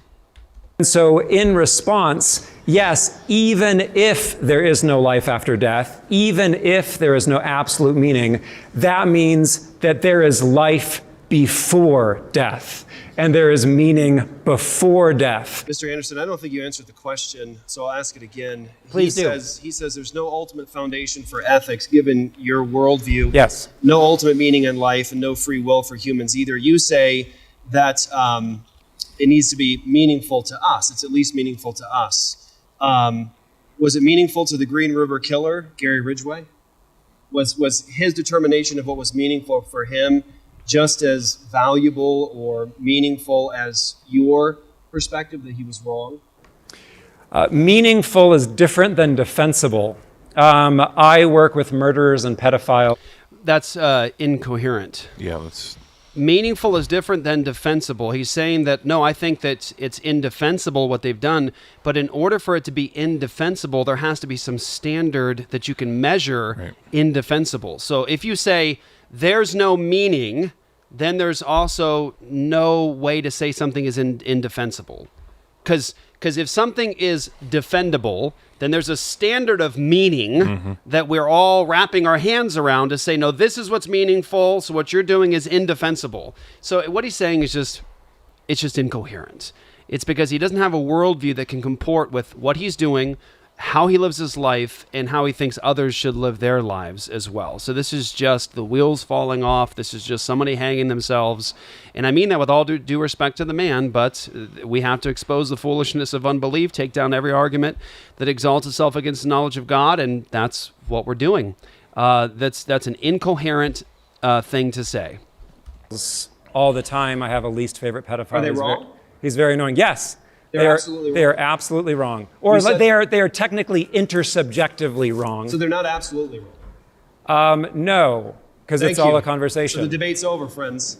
And so in response, yes, even if there is no life after death, even if there is no absolute meaning, that means that there is life before death, and there is meaning before death. Mr. Anderson, I don't think you answered the question, so I'll ask it again. Please do. He says there's no ultimate foundation for ethics given your worldview. Yes. No ultimate meaning in life and no free will for humans either. You say that it needs to be meaningful to us. It's at least meaningful to us. Was it meaningful to the Green River Killer, Gary Ridgway? Was his determination of what was meaningful for him just as valuable or meaningful as your perspective that he was wrong? Meaningful is different than defensible. I work with murderers and pedophiles. That's incoherent. Yeah, that's... Meaningful is different than defensible. He's saying that, no, I think that it's indefensible what they've done, but in order for it to be indefensible, there has to be some standard that you can measure indefensible. So if you say there's no meaning, then there's also no way to say something is indefensible. Because if something is defendable, then there's a standard of meaning that we're all wrapping our hands around to say, no, this is what's meaningful, so what you're doing is indefensible. So what he's saying is it's just incoherent. It's because he doesn't have a worldview that can comport with what he's doing, how he lives his life, and how he thinks others should live their lives as well. So this is just the wheels falling off. This is just somebody hanging themselves. And I mean that with all due respect to the man, but we have to expose the foolishness of unbelief, take down every argument that exalts itself against the knowledge of God, and that's what we're doing. That's an incoherent thing to say. All the time, I have a least favorite pedophile. Are they wrong? He's very annoying. Yes. They're absolutely wrong. They are absolutely wrong. Or they are technically intersubjectively wrong. So they're not absolutely wrong? No, because it's all a conversation. So the debate's over, friends.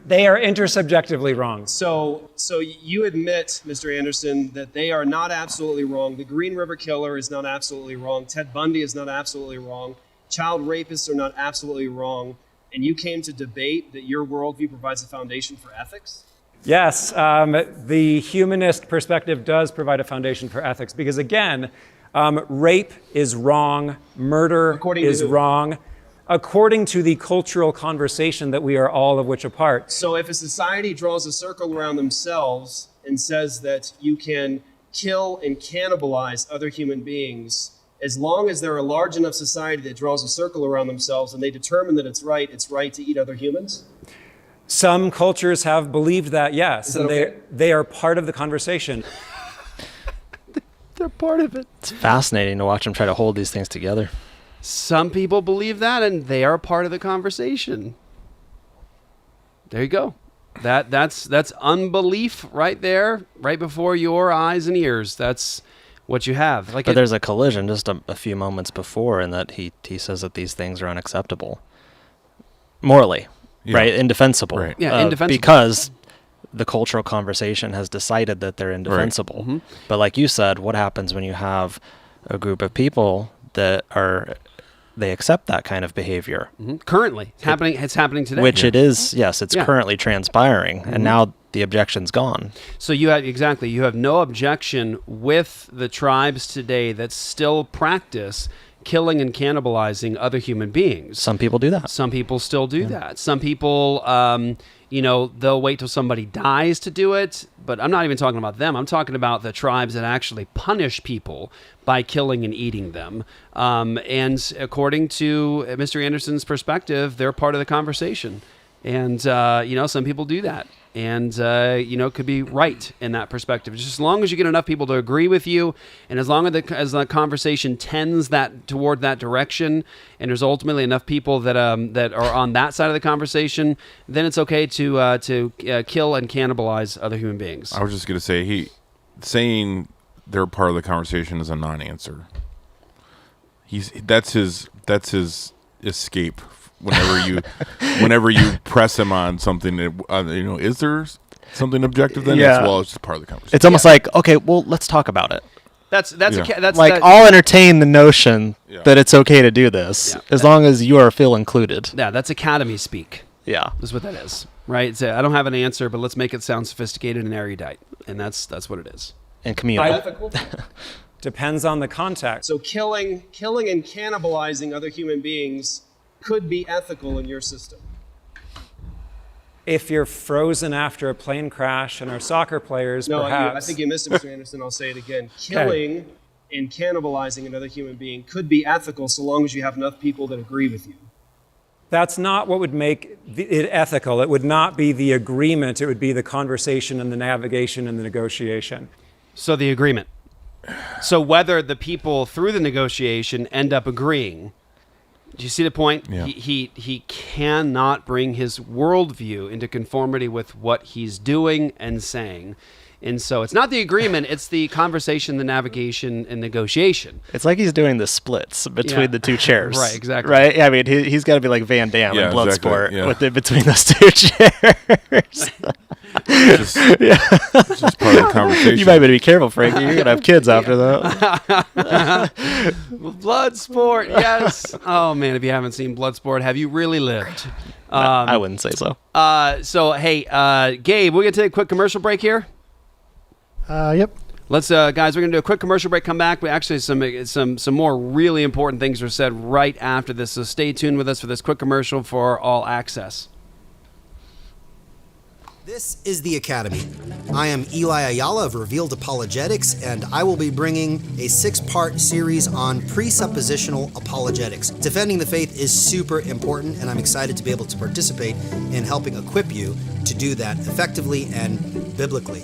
They are intersubjectively wrong. So you admit, Mr. Anderson, that they are not absolutely wrong. The Green River Killer is not absolutely wrong. Ted Bundy is not absolutely wrong. Child rapists are not absolutely wrong. And you came to debate that your worldview provides a foundation for ethics? Yes, the humanist perspective does provide a foundation for ethics because, again, rape is wrong, murder is wrong, according to the cultural conversation that we are all of which a part. So if a society draws a circle around themselves and says that you can kill and cannibalize other human beings, as long as they're a large enough society that draws a circle around themselves and they determine that it's right to eat other humans? Some cultures have believed that, yes, and they are part of the conversation. They're part of it. It's fascinating to watch them try to hold these things together. Some people believe that, and they are part of the conversation. There you go. That's unbelief right there, right before your eyes and ears. That's what you have. But there's a collision just a few moments before, in that he says that these things are unacceptable morally. Yeah. Right, indefensible. Right. Yeah, indefensible. Because the cultural conversation has decided that they're indefensible. Right. But like you said, what happens when you have a group of people that they accept that kind of behavior? Currently, it's happening today. Which it is, yes, it's currently transpiring, and now the objection's gone. So you have no objection with the tribes today that still practice killing and cannibalizing other human beings. Some people do that. Some people still do that. Some people, they'll wait till somebody dies to do it. But I'm not even talking about them. I'm talking about the tribes that actually punish people by killing and eating them. And according to Mr. Anderson's perspective, they're part of the conversation. And, some people do that. And, could be right in that perspective. Just as long as you get enough people to agree with you, and as long as the conversation tends toward that direction, and there's ultimately enough people that are on that side of the conversation, then it's okay to kill and cannibalize other human beings. I was just going to say, saying they're part of the conversation is a non-answer. That's his escape. Whenever you press him on something, is there something objective then? Yeah. Well, it's just part of the conversation. It's almost like, okay, well, let's talk about it. That's I'll entertain the notion that it's okay to do this as long as you feel included. Yeah, that's academy speak. Yeah, that's what that is, right? So I don't have an answer, but let's make it sound sophisticated and erudite, and that's what it is. And communal. Depends on the context. So killing and cannibalizing other human beings could be ethical in your system. if you're frozen after a plane crash and are soccer players, perhaps. I think you missed it, Mr. Anderson. I'll say it again. Killing and cannibalizing another human being could be ethical so long as you have enough people that agree with you. That's not what would make it ethical. It would not be the agreement. It would be the conversation and the navigation and the negotiation. So the agreement. So whether the people through the negotiation end up agreeing. Do you see the point? Yeah. He cannot bring his worldview into conformity with what he's doing and saying. And so it's not the agreement, it's the conversation, the navigation, and negotiation. It's like he's doing the splits between the two chairs. Right, exactly. Right? I mean, he's got to be like Van Damme in Bloodsport with it between those two chairs. Just part of the conversation. You might better be careful, Frankie. You're going to have kids after that. Bloodsport, yes. Oh, man, if you haven't seen Bloodsport, have you really lived? I wouldn't say so. Hey, Gabe, we're going to take a quick commercial break here. Yep. Let's, guys, we're going to do a quick commercial break, come back. We actually, some more really important things are said right after this, so stay tuned with us for this quick commercial for All Access. This is the Academy. I am Eli Ayala of Revealed Apologetics, and I will be bringing a 6-part series on presuppositional apologetics. Defending the faith is super important, and I'm excited to be able to participate in helping equip you to do that effectively and biblically.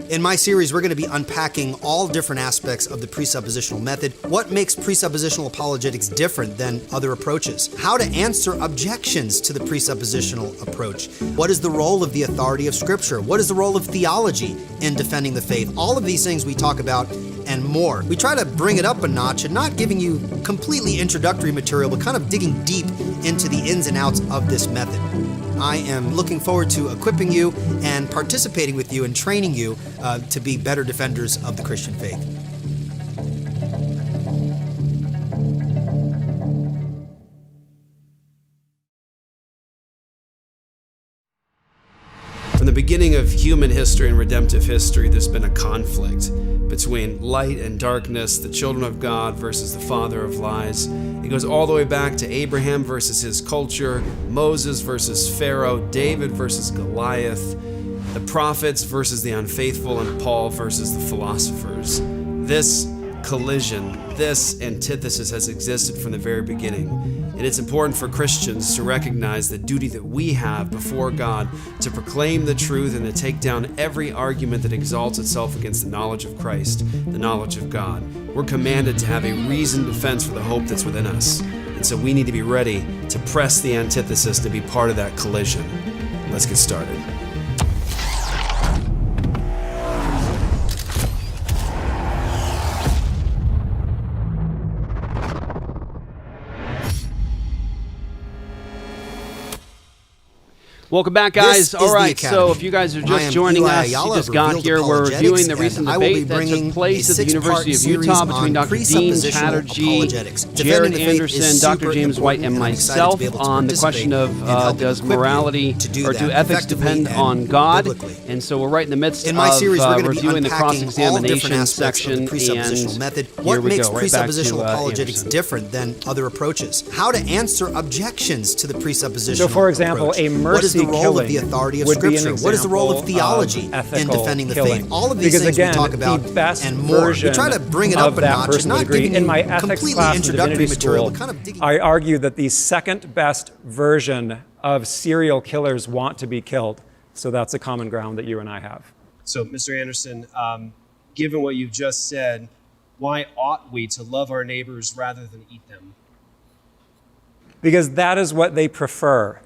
In my series, we're going to be unpacking all different aspects of the presuppositional method. What makes presuppositional apologetics different than other approaches? How to answer objections to the presuppositional approach? What is the role of the authority of Scripture? What is the role of theology in defending the faith? All of these things we talk about and more. We try to bring it up a notch and not giving you completely introductory material, but kind of digging deep into the ins and outs of this method. I am looking forward to equipping you and participating with you and training you to be better defenders of the Christian faith. From the beginning of human history and redemptive history, there's been a conflict between light and darkness, the children of God versus the father of lies. It goes all the way back to Abraham versus his culture, Moses versus Pharaoh, David versus Goliath, the prophets versus the unfaithful, and Paul versus the philosophers. This collision, this antithesis has existed from the very beginning. And it's important for Christians to recognize the duty that we have before God to proclaim the truth and to take down every argument that exalts itself against the knowledge of Christ, the knowledge of God. We're commanded to have a reasoned defense for the hope that's within us. And so we need to be ready to press the antithesis to be part of that collision. Let's get started. Welcome back, guys. All right, so if you guys are just joining us, you just got here, we're reviewing the recent debate that took place at the University of Utah between Dr. Deen, Chattergee, Jared Anderson, Dr. James White, and myself on the question of does morality or do ethics depend on God? And so we're right in the midst of reviewing the cross-examination section, and what makes presuppositional apologetics different than other approaches? How to answer objections to the presuppositional So, for example, approach. a mercy What is the role of the authority of Scripture? What is the role of theology in defending the faith? All of these things we talk about and more. We try to bring it up a notch and not giving in my you ethics completely class introductory in material, school, but kind of digging. I argue that the second best version of serial killers want to be killed. So that's a common ground that you and I have. So, Mr. Anderson, given what you've just said, why ought we to love our neighbors rather than eat them? Because that is what they prefer.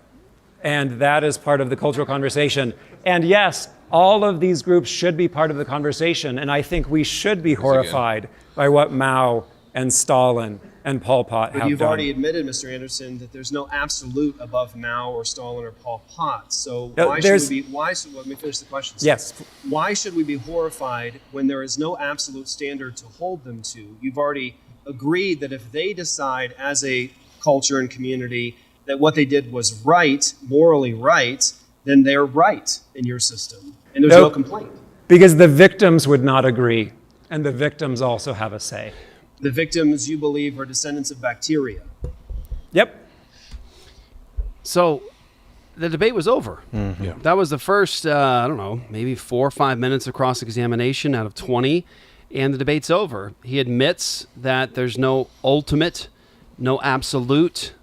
And that is part of the cultural conversation. And yes, all of these groups should be part of the conversation. And I think we should be horrified by what Mao and Stalin and Pol Pot have done. But you've already admitted, Mr. Anderson, that there's no absolute above Mao or Stalin or Pol Pot. So why should we be, let me finish the question. Yes. Why should we be horrified when there is no absolute standard to hold them to? You've already agreed that if they decide as a culture and community that what they did was right, morally right, then they're right in your system. And there's no complaint. Because the victims would not agree. And the victims also have a say. The victims, you believe, are descendants of bacteria. Yep. So, the debate was over. Mm-hmm. Yeah. That was the first, I don't know, maybe 4 or 5 minutes of cross-examination out of 20, and the debate's over. He admits that there's no ultimate, no absolute,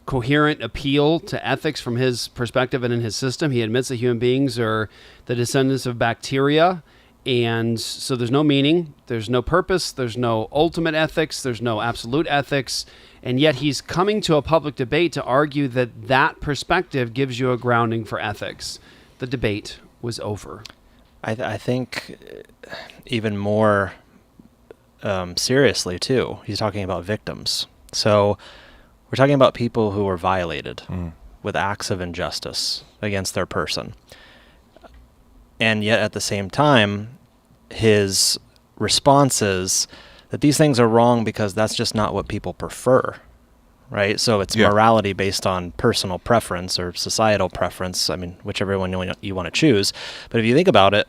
coherent appeal to ethics from his perspective and in his system. He admits that human beings are the descendants of bacteria, and so there's no meaning, there's no purpose, there's no ultimate ethics, there's no absolute ethics, and yet he's coming to a public debate to argue that that perspective gives you a grounding for ethics. The debate was over. I think even more seriously, too, he's talking about victims. So we're talking about people who were violated with acts of injustice against their person. And yet at the same time, his response is that these things are wrong because that's just not what people prefer, right? So it's morality based on personal preference or societal preference. I mean, whichever one you want to choose. But if you think about it,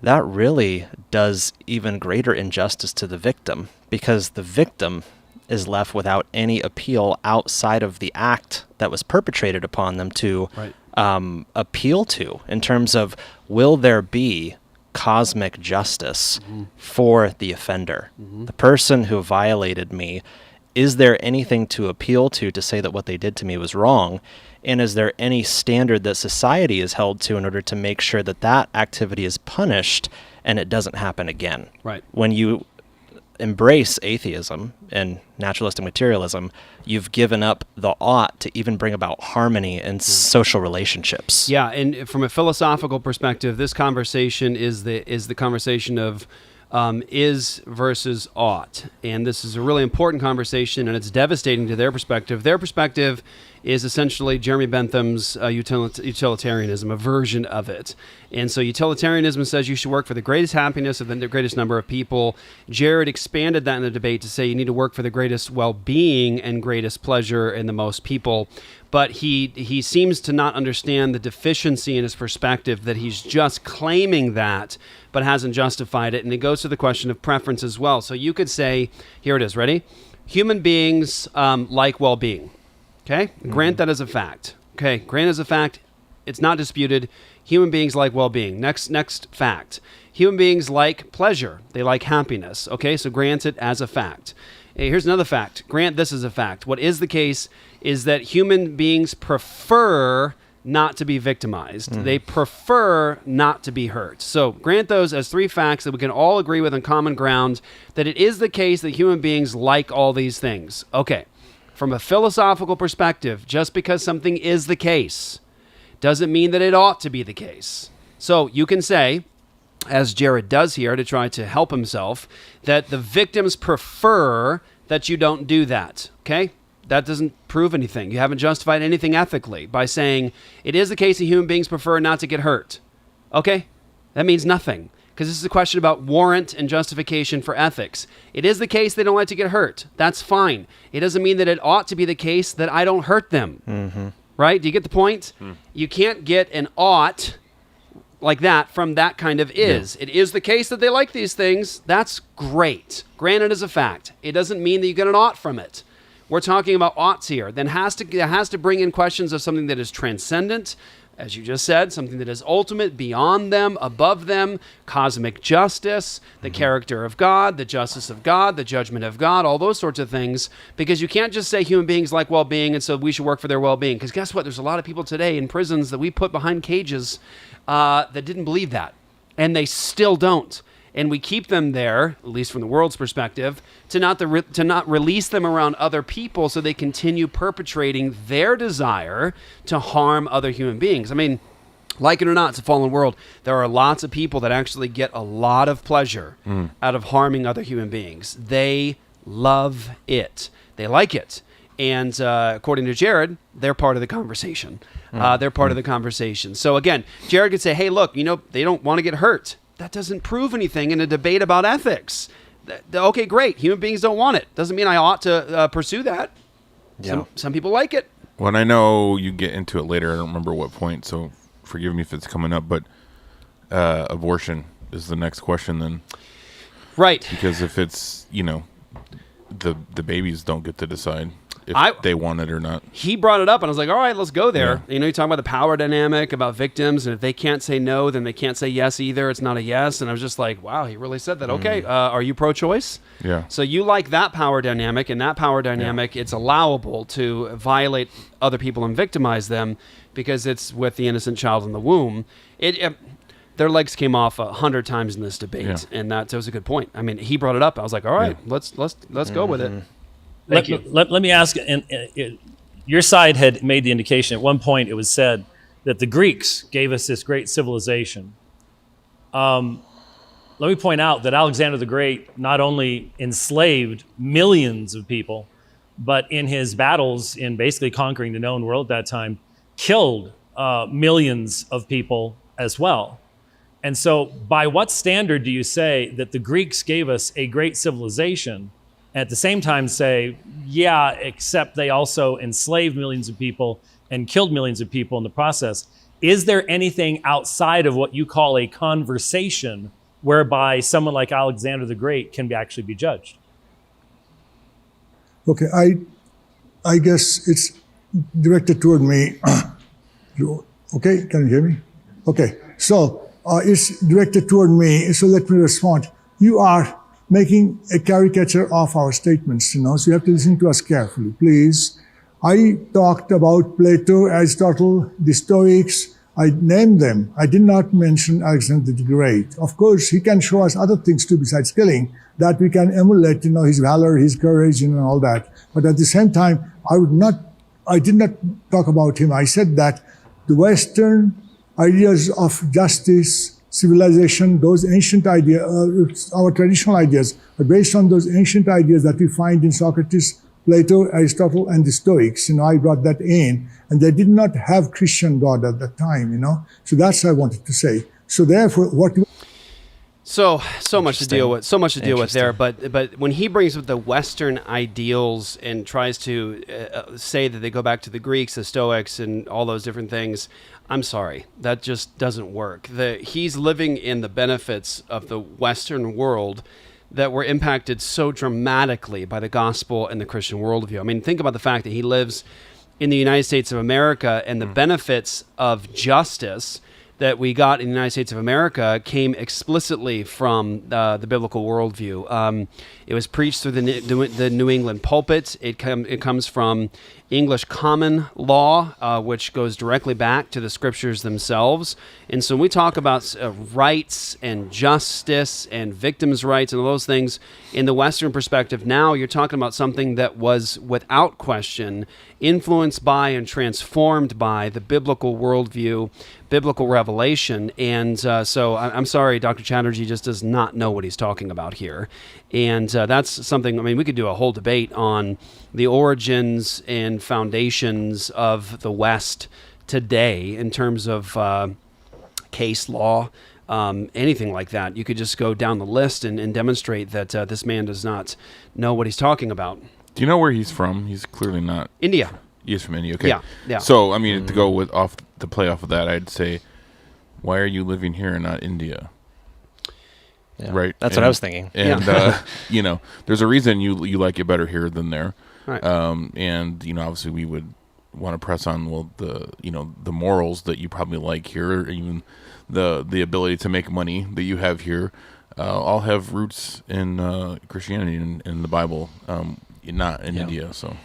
that really does even greater injustice to the victim, because the victim is left without any appeal outside of the act that was perpetrated upon them to appeal to, in terms of, will there be cosmic justice for the offender? The person who violated me, is there anything to appeal to say that what they did to me was wrong? And is there any standard that society is held to in order to make sure that that activity is punished and it doesn't happen again? Right. When you embrace atheism and naturalistic materialism, you've given up the ought to even bring about harmony in social relationships. Yeah, and from a philosophical perspective, this conversation is the conversation of is versus ought. And this is a really important conversation, and it's devastating to their perspective. Their perspective is essentially Jeremy Bentham's utilitarianism, a version of it. And so utilitarianism says you should work for the greatest happiness of the greatest number of people. Jared expanded that in the debate to say you need to work for the greatest well-being and greatest pleasure in the most people. But he seems to not understand the deficiency in his perspective, that he's just claiming that, but hasn't justified it. And it goes to the question of preference as well. So you could say, here it is, ready? Human beings like well-being. Okay? Grant that as a fact. Okay, grant as a fact. It's not disputed. Human beings like well-being. Next fact. Human beings like pleasure. They like happiness. Okay, so grant it as a fact. Hey, here's another fact. Grant this as a fact. What is the case is that human beings prefer not to be victimized. They prefer not to be hurt. So grant those as 3 facts that we can all agree with on common ground, that it is the case that human beings like all these things. Okay. From a philosophical perspective, just because something is the case doesn't mean that it ought to be the case. So you can say, as Jared does here to try to help himself, that the victims prefer that you don't do that. Okay? That doesn't prove anything. You haven't justified anything ethically by saying it is the case that human beings prefer not to get hurt. Okay? That means nothing, because this is a question about warrant and justification for ethics. It is the case they don't like to get hurt. That's fine. It doesn't mean that it ought to be the case that I don't hurt them. Right? Do you get the point? You can't get an ought like that from that kind of is. It is the case that they like these things. That's great. Granted as a fact. It doesn't mean that you get an ought from it. We're talking about oughts here. Then has to bring in questions of something that is transcendent, as you just said, something that is ultimate, beyond them, above them, cosmic justice, the character of God, the justice of God, the judgment of God, all those sorts of things, because you can't just say human beings like well-being and so we should work for their well-being, because guess what? There's a lot of people today in prisons that we put behind cages that didn't believe that, and they still don't. And we keep them there, at least from the world's perspective, to not release them around other people so they continue perpetrating their desire to harm other human beings. I mean, like it or not, it's a fallen world. There are lots of people that actually get a lot of pleasure out of harming other human beings. They love it. They like it. And according to Jared, they're part of the conversation. They're part of the conversation. So again, Jared could say, hey, look, they don't want to get hurt. That doesn't prove anything in a debate about ethics. Okay, great. Human beings don't want it. Doesn't mean I ought to pursue that. Yeah. Some people like it. Well, and I know you get into it later. I don't remember what point, so forgive me if it's coming up. But abortion is the next question then. Right. Because if it's, the babies don't get to decide. if they want it or not. He brought it up, and I was like, all right, let's go there. Yeah. You know, you talk about the power dynamic, about victims, and if they can't say no, then they can't say yes either. It's not a yes. And I was just like, wow, he really said that. Okay, are you pro-choice? Yeah. So you like that power dynamic, and that power dynamic, it's allowable to violate other people and victimize them because it's with the innocent child in the womb. Their legs came off 100 times in this debate, and that was a good point. I mean, he brought it up. I was like, all right, let's go with it. Let me ask, and your side had made the indication at one point. It was said that the Greeks gave us this great civilization. Let me point out that Alexander the Great not only enslaved millions of people, but in his battles in basically conquering the known world at that time, killed millions of people as well. And so by what standard do you say that the Greeks gave us a great civilization, and at the same time say, yeah, except they also enslaved millions of people and killed millions of people in the process? Is there anything outside of what you call a conversation whereby someone like Alexander the Great can actually be judged? Okay, I guess it's directed toward me. Okay, can you hear me? Okay, so it's directed toward me, so let me respond. You are making a caricature of our statements, so you have to listen to us carefully, please. I talked about Plato, Aristotle, the Stoics. I named them. I did not mention Alexander the Great. Of course, he can show us other things too besides killing that we can emulate, his valor, his courage, and all that. But at the same time, I did not talk about him. I said that the Western ideas of justice, civilization, those ancient ideas, our traditional ideas, are based on those ancient ideas that we find in Socrates, Plato, Aristotle, and the Stoics. I brought that in, and they did not have Christian God at that time. So that's what I wanted to say. So therefore, So much to deal with. So much to deal with there. But when he brings up the Western ideals and tries to say that they go back to the Greeks, the Stoics, and all those different things, I'm sorry, that just doesn't work. He's living in the benefits of the Western world that were impacted so dramatically by the gospel and the Christian worldview. I mean, think about the fact that he lives in the United States of America, and the benefits of justice that we got in the United States of America came explicitly from the biblical worldview. It was preached through the New England pulpit. It comes from English common law, which goes directly back to the scriptures themselves. And so when we talk about rights and justice and victims' rights and all those things in the Western perspective, now you're talking about something that was without question influenced by and transformed by the biblical worldview, biblical revelation. And so I'm sorry, Dr. Chatterjee just does not know what he's talking about here. And that's something, I mean, we could do a whole debate on the origins and foundations of the West today in terms of case law, anything like that. You could just go down the list and demonstrate that this man does not know what he's talking about. Do you know where he's from? He's clearly not. India. He's from India. Okay. Yeah. So, I mean, to play off of that, I'd say, why are you living here and not India? Yeah, right. That's what I was thinking. And there's a reason you like it better here than there. Right. And obviously we would want to press on the morals that you probably like here, or even the ability to make money that you have here, all have roots in Christianity and in the Bible, not in India. So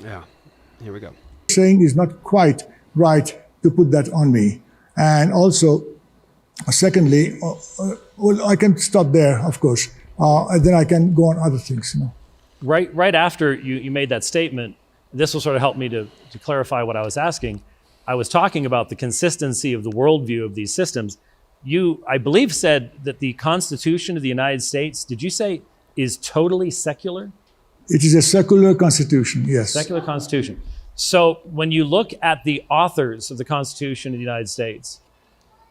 yeah, here we go. Saying is not quite right to put that on me. And also, secondly, I can stop there, of course, and then I can go on other things. Right after you made that statement, this will sort of help me to clarify what I was asking. I was talking about the consistency of the worldview of these systems. You, I believe, said that the Constitution of the United States, did you say, is totally secular? It is a secular constitution, yes. Secular constitution. So when you look at the authors of the Constitution of the United States,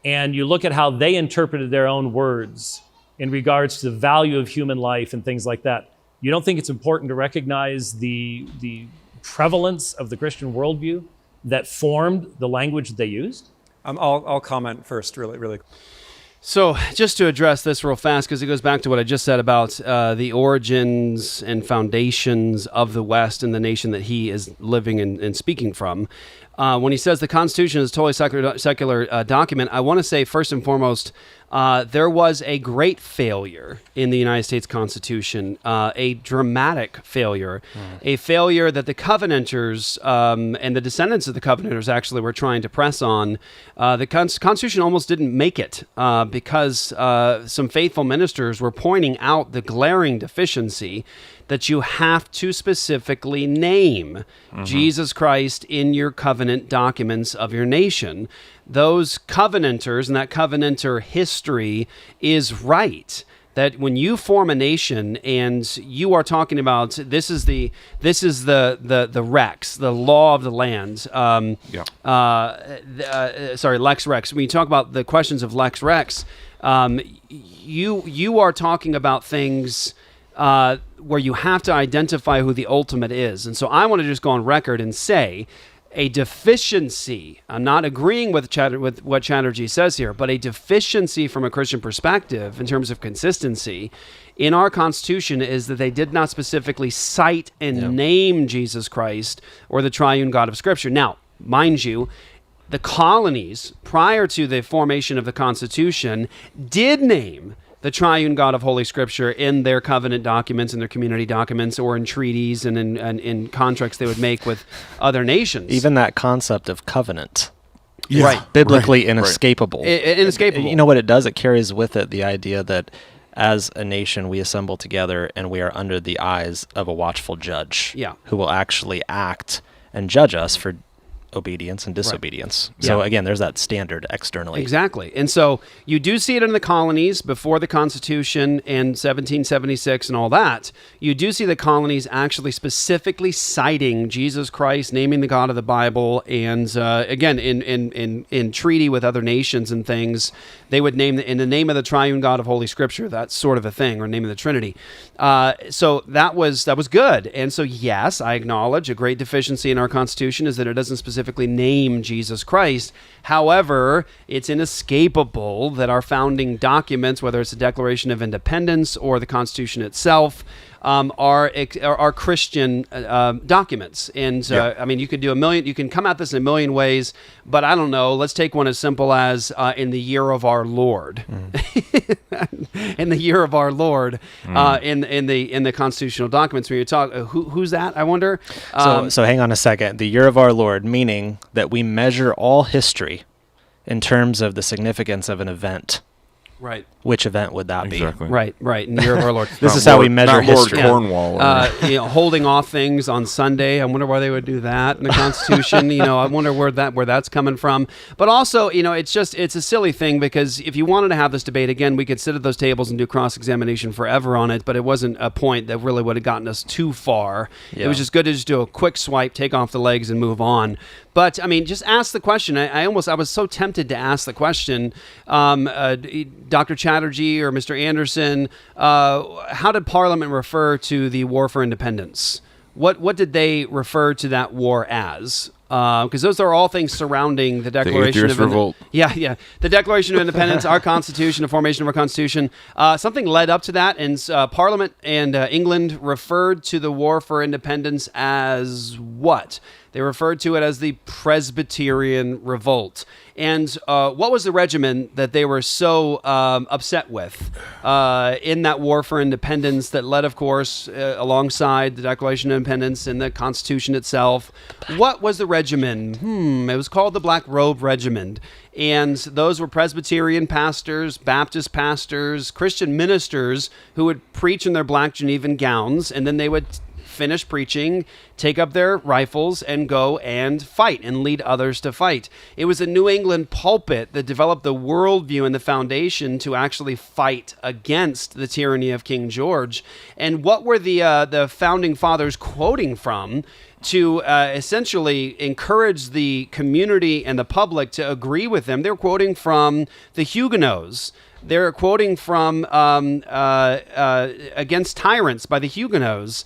and you look at how they interpreted their own words in regards to the value of human life and things like that, you don't think it's important to recognize the prevalence of the Christian worldview that formed the language they used? I'll comment first, really. So just to address this real fast, because it goes back to what I just said about the origins and foundations of the West and the nation that he is living and speaking from. When he says the Constitution is a totally secular document, I want to say first and foremost, there was a great failure in the United States Constitution, a dramatic failure, a failure that the Covenanters and the descendants of the Covenanters actually were trying to press on. The Constitution almost didn't make it because some faithful ministers were pointing out the glaring deficiency that you have to specifically name Jesus Christ in your covenant documents of your nation. Those Covenanters and that Covenanter history is right. That when you form a nation and you are talking about this is the Rex, the law of the land. Sorry, Lex Rex. When you talk about the questions of Lex Rex, you are talking about things where you have to identify who the ultimate is. And so I want to just go on record and say a deficiency, I'm not agreeing with what Chattergee says here, but a deficiency from a Christian perspective in terms of consistency in our Constitution is that they did not specifically cite and name Jesus Christ or the triune God of Scripture. Now, mind you, the colonies, prior to the formation of the Constitution, did name the triune God of Holy Scripture in their covenant documents, in their community documents, or in treaties and in contracts they would make with other nations. Even that concept of covenant. Right. Biblically inescapable. Inescapable. You know what it does? It carries with it the idea that as a nation we assemble together and we are under the eyes of a watchful judge who will actually act and judge us for obedience and disobedience. Right. So again, there's that standard externally. Exactly. And so you do see it in the colonies before the Constitution and 1776 and all that. You do see the colonies actually specifically citing Jesus Christ, naming the God of the Bible, and again, in treaty with other nations and things, they would name in the name of the triune God of Holy Scripture, that sort of a thing, or name of the Trinity. So that was good. And so yes, I acknowledge a great deficiency in our Constitution is that it doesn't specifically name Jesus Christ. However, it's inescapable that our founding documents, whether it's the Declaration of Independence or the Constitution itself, are Christian documents. And I mean, you can come at this in a million ways, but I don't know. Let's take one as simple as in the year of our Lord. In the year of our Lord, in the constitutional documents, when you talk, who's that? I wonder. So hang on a second. The year of our Lord, meaning that we measure all history in terms of the significance of an event. Right. Which event would that be? Right. In the year of our Lord. This is how we measure history. Cornwall. Holding off things on Sunday. I wonder why they would do that in the Constitution. I wonder where that's coming from. But also, it's a silly thing, because if you wanted to have this debate again, we could sit at those tables and do cross-examination forever on it. But it wasn't a point that really would have gotten us too far. Yeah. It was just good to just do a quick swipe, take off the legs, and move on. But I mean, just ask the question. I was so tempted to ask the question, Dr. Chatterjee or Mr. Anderson, how did Parliament refer to the War for Independence? What did they refer to that war as? Because those are all things surrounding the Declaration of Independence. The Declaration of Independence, our Constitution, the formation of our Constitution. Something led up to that, and Parliament and England referred to the War for Independence as what? They referred to it as the Presbyterian Revolt. And what was the regiment that they were so upset with in that War for Independence that led, of course, alongside the Declaration of Independence and the Constitution itself? What was the regiment? It was called the Black Robe Regiment. And those were Presbyterian pastors, Baptist pastors, Christian ministers who would preach in their black Genevan gowns, and then they would finish preaching, take up their rifles, and go and fight and lead others to fight. It was a New England pulpit that developed the worldview and the foundation to actually fight against the tyranny of King George. And what were the founding fathers quoting from to essentially encourage the community and the public to agree with them? They're quoting from the Huguenots. They're quoting from Against Tyrants by the Huguenots.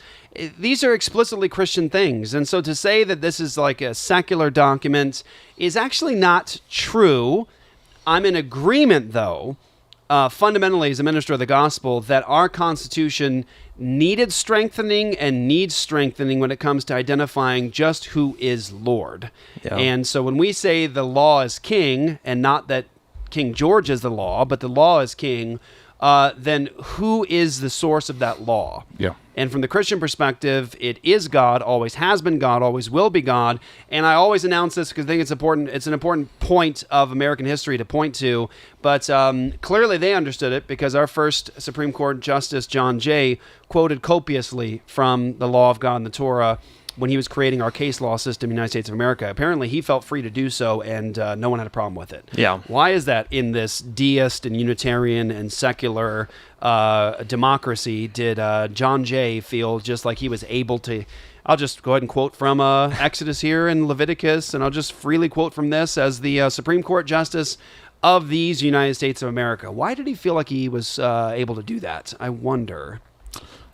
These are explicitly Christian things. And so to say that this is like a secular document is actually not true. I'm in agreement, though, fundamentally, as a minister of the gospel, that our Constitution needed strengthening and needs strengthening when it comes to identifying just who is Lord. Yeah. And so when we say the law is king, and not that King George is the law, but the law is king, then who is the source of that law? Yeah. And from the Christian perspective, it is God, always has been God, always will be God. And I always announce this because I think it's important. It's an important point of American history to point to. But clearly they understood it because our first Supreme Court Justice, John Jay, quoted copiously from the law of God and the Torah when he was creating our case law system in the United States of America. Apparently he felt free to do so, and no one had a problem with it. Yeah. Why is that in this deist and Unitarian and secular democracy did John Jay feel just like he was able to... I'll just go ahead and quote from Exodus here and Leviticus, and I'll just freely quote from this as the Supreme Court Justice of these United States of America. Why did he feel like he was able to do that? I wonder.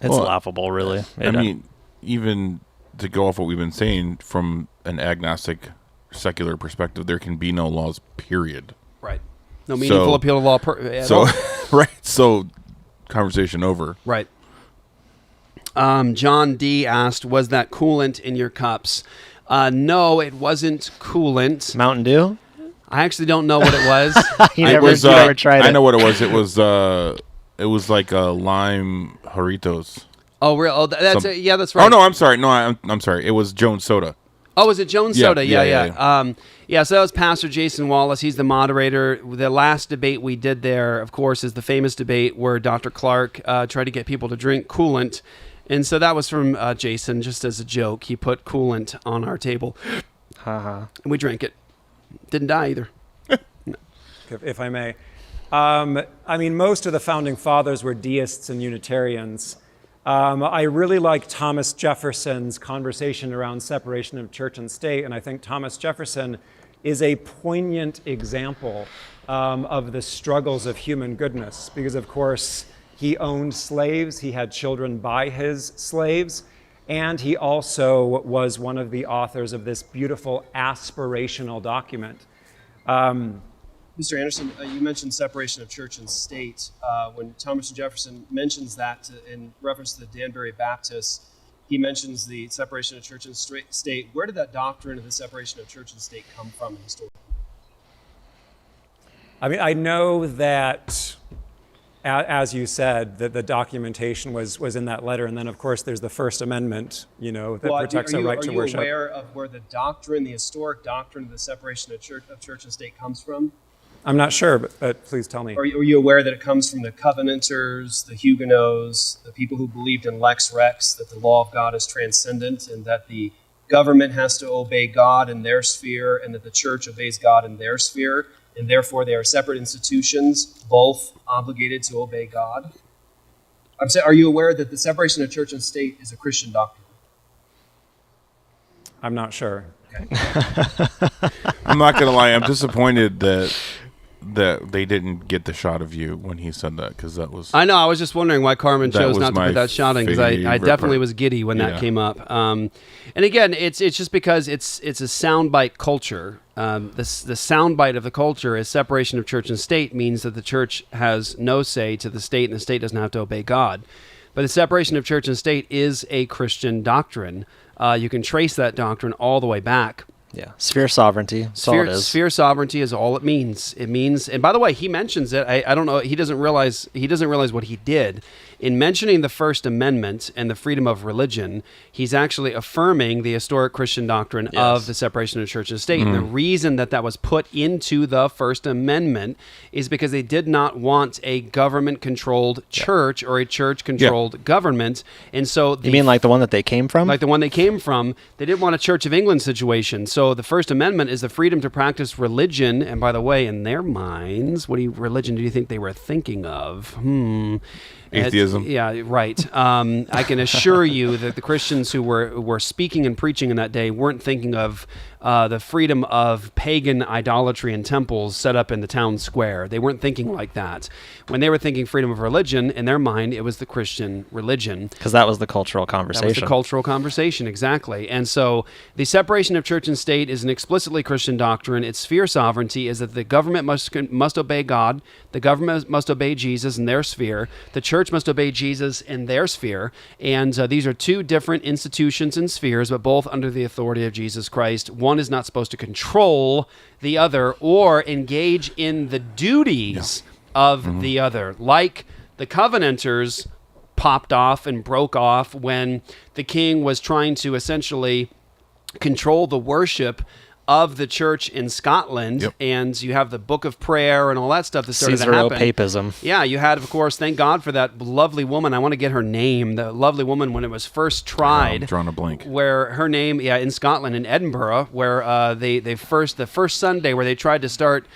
It's laughable, really. I mean, even to go off what we've been saying, from an agnostic, secular perspective, there can be no laws, period. Right. No meaningful appeal to law at all. Right. So, conversation over. Right. John D. asked, was that coolant in your cups? No, it wasn't coolant. Mountain Dew? I actually don't know what it was. you never tried it. I know what it was. It was like a lime Jarritos. Oh, real? Oh, that's right. Oh no, I'm sorry. No, I'm sorry. It was Jones Soda. Oh, was it Jones Soda? Yeah. Yeah. So that was Pastor Jason Wallace. He's the moderator. The last debate we did there, of course, is the famous debate where Dr. Clark tried to get people to drink coolant. And so that was from Jason, just as a joke. He put coolant on our table. And we drank it. Didn't die either. If I may. I mean, most of the founding fathers were deists and Unitarians. I really like Thomas Jefferson's conversation around separation of church and state, and I think Thomas Jefferson is a poignant example of the struggles of human goodness, because of course he owned slaves, he had children by his slaves, and he also was one of the authors of this beautiful aspirational document. Mr. Anderson, you mentioned separation of church and state. When Thomas Jefferson mentions that in reference to the Danbury Baptists, he mentions the separation of church and state. Where did that doctrine of the separation of church and state come from historically? I mean, I know that, as you said, that the documentation was in that letter, and then of course there's the First Amendment, that protects our right to worship. Are you aware of where the doctrine, the historic doctrine of the separation of church and state comes from? I'm not sure, but please tell me. Are you aware that it comes from the Covenanters, the Huguenots, the people who believed in Lex Rex, that the law of God is transcendent and that the government has to obey God in their sphere and that the church obeys God in their sphere, and therefore they are separate institutions, both obligated to obey God? I'm saying, are you aware that the separation of church and state is a Christian doctrine? I'm not sure. Okay. I'm not going to lie. I'm disappointed that they didn't get the shot of you when he said that, because that was... I know. I was just wondering why Carmen chose not to put that shot in, because I definitely was giddy when that came up. And again, it's just because it's a soundbite culture. The soundbite of the culture is separation of church and state means that the church has no say to the state, and the state doesn't have to obey God. But the separation of church and state is a Christian doctrine. You can trace that doctrine all the way back. Yeah, sphere sovereignty. That's all it is. Sphere sovereignty is all it means. It means, and by the way, he mentions it. I don't know. He doesn't realize what he did in mentioning the First Amendment and the freedom of religion. He's actually affirming the historic Christian doctrine of the separation of church and state. Mm-hmm. And the reason that was put into the First Amendment is because they did not want a government-controlled church or a church-controlled government. And so, you mean like the one that they came from? Like the one they came from. They didn't want a Church of England situation. So the First Amendment is the freedom to practice religion. And by the way, in their minds, what religion do you think they were thinking of? Atheism. Yeah, right. I can assure you that the Christians who were speaking and preaching in that day weren't thinking of the freedom of pagan idolatry and temples set up in the town square. They weren't thinking like that. When they were thinking freedom of religion, in their mind, it was the Christian religion. Because that was the cultural conversation. That was the cultural conversation, exactly. And so the separation of church and state is an explicitly Christian doctrine. Its sphere sovereignty is that the government must obey God, the government must obey Jesus in their sphere, the church must obey Jesus in their sphere, and these are two different institutions and spheres, but both under the authority of Jesus Christ. One is not supposed to control the other or engage in the duties of the other, like the Covenanters popped off and broke off when the king was trying to essentially control the worship of the church in Scotland, and you have the Book of Prayer and all that stuff that started to happen. Papism. Yeah, you had, of course, thank God for that lovely woman. I want to get her name. The lovely woman when it was first tried. I'm drawing a blank. Where her name, in Scotland, in Edinburgh, where the first Sunday where they tried to start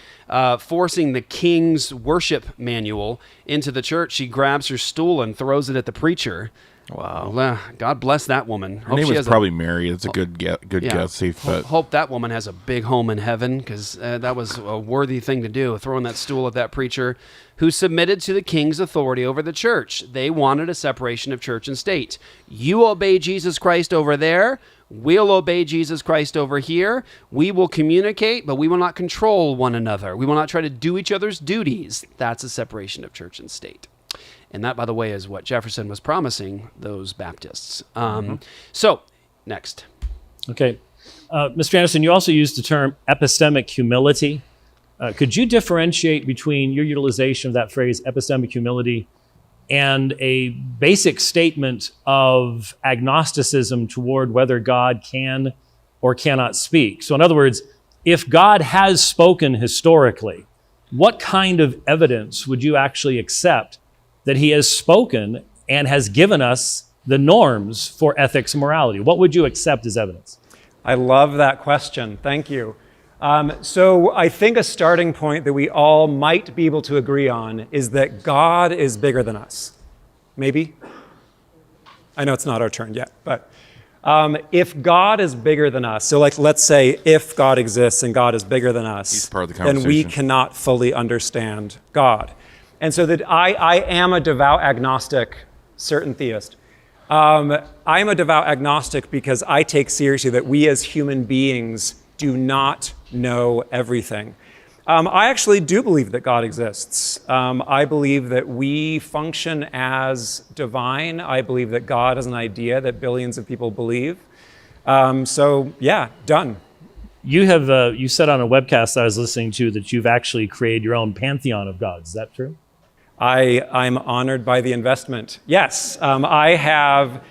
forcing the king's worship manual into the church, she grabs her stool and throws it at the preacher. Wow. God bless that woman. Her name was probably Mary. It's a good guess, safe bet. Hope that woman has a big home in heaven, because that was a worthy thing to do, throwing that stool at that preacher who submitted to the king's authority over the church. They wanted a separation of church and state. You obey Jesus Christ over there. We'll obey Jesus Christ over here. We will communicate, but we will not control one another. We will not try to do each other's duties. That's a separation of church and state. And that, by the way, is what Jefferson was promising those Baptists. So, next. Okay. Mr. Anderson, you also used the term epistemic humility. Could you differentiate between your utilization of that phrase, epistemic humility, and a basic statement of agnosticism toward whether God can or cannot speak? So in other words, if God has spoken historically, what kind of evidence would you actually accept that he has spoken and has given us the norms for ethics and morality? What would you accept as evidence? I love that question. Thank you. So I think a starting point that we all might be able to agree on is that God is bigger than us. Maybe? I know it's not our turn yet, but if God is bigger than us, so like let's say if God exists and God is bigger than us, then we cannot fully understand God. And so that I am a devout agnostic, certain theist. I am a devout agnostic because I take seriously that we as human beings do not know everything. I actually do believe that God exists. I believe that we function as divine. I believe that God is an idea that billions of people believe. So yeah, done. You have you said on a webcast I was listening to that you've actually created your own pantheon of gods. Is that true? I'm honored by the investment. Yes, I have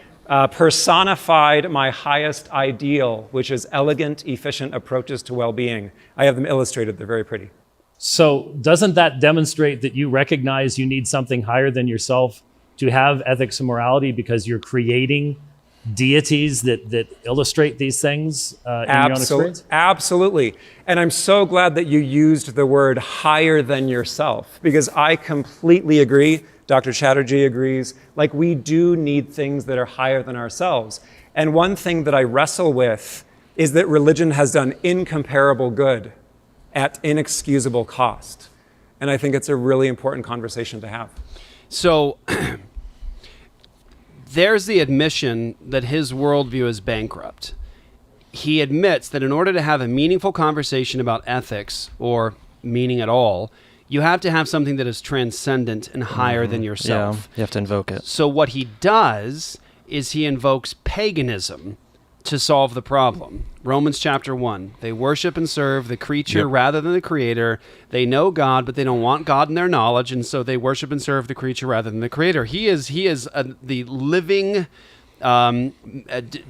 personified my highest ideal, which is elegant, efficient approaches to well-being. I have them illustrated. They're very pretty. So doesn't that demonstrate that you recognize you need something higher than yourself to have ethics and morality because you're creating deities that illustrate these things in your own experience? Absolutely. And I'm so glad that you used the word higher than yourself, because I completely agree. Dr. Chatterjee agrees. Like, we do need things that are higher than ourselves. And one thing that I wrestle with is that religion has done incomparable good at inexcusable cost. And I think it's a really important conversation to have. So there's the admission that his worldview is bankrupt. He admits that in order to have a meaningful conversation about ethics, or meaning at all, you have to have something that is transcendent and higher than yourself. Yeah, you have to invoke it. So what he does is he invokes paganism to solve the problem. Romans chapter 1. They worship and serve the creature rather than the creator. They know God, but they don't want God in their knowledge, and so they worship and serve the creature rather than the creator. He is the living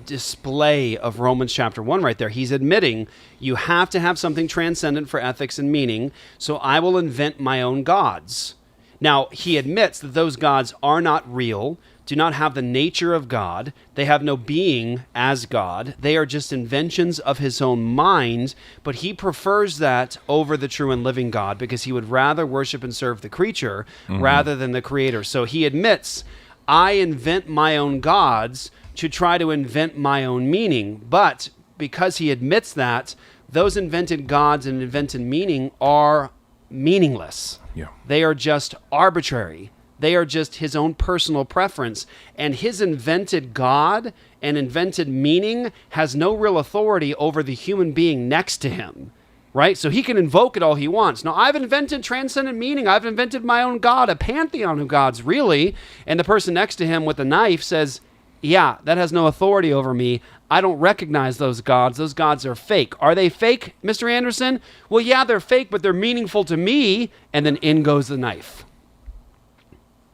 display of Romans chapter 1 right there. He's admitting you have to have something transcendent for ethics and meaning, so I will invent my own gods. Now, he admits that those gods are not real, do not have the nature of God. They have no being as God. They are just inventions of his own mind, but he prefers that over the true and living God because he would rather worship and serve the creature rather than the creator. So he admits, I invent my own gods to try to invent my own meaning. But because he admits that, those invented gods and invented meaning are meaningless. Yeah. They are just arbitrary. They are just his own personal preference. And his invented God and invented meaning has no real authority over the human being next to him, right? So he can invoke it all he wants. Now, I've invented transcendent meaning. I've invented my own God, a pantheon of gods, really. And the person next to him with a knife says, yeah, that has no authority over me. I don't recognize those gods. Those gods are fake. Are they fake, Mr. Anderson? Well, yeah, they're fake, but they're meaningful to me. And then in goes the knife.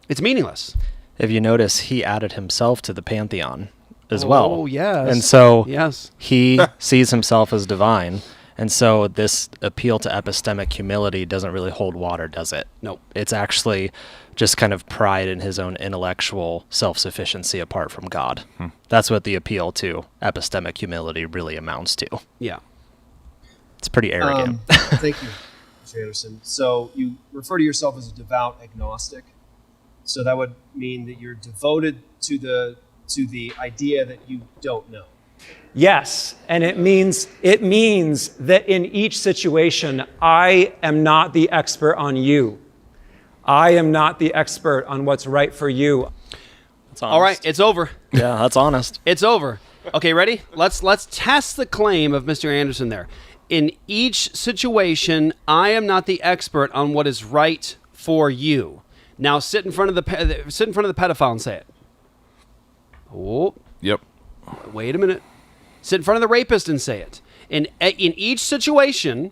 It's meaningless. If you notice, he added himself to the pantheon as well. Oh, yes. And so yes. he sees himself as divine. And so this appeal to epistemic humility doesn't really hold water, does it? Nope. It's actually just kind of pride in his own intellectual self-sufficiency apart from God. That's what the appeal to epistemic humility really amounts to. Yeah. It's pretty arrogant. Thank you, Mr. Anderson. So you refer to yourself as a devout agnostic. So that would mean that you're devoted to the idea that you don't know. Yes, and it means that in each situation, I am not the expert on you. I am not the expert on what's right for you. All right, it's over. Yeah, that's honest. It's over. Okay, ready? Let's test the claim of Mr. Anderson there. In each situation, I am not the expert on what is right for you. Now sit in front of the pedophile and say it. Oh. Yep. Wait a minute. Sit in front of the rapist and say it. In each situation,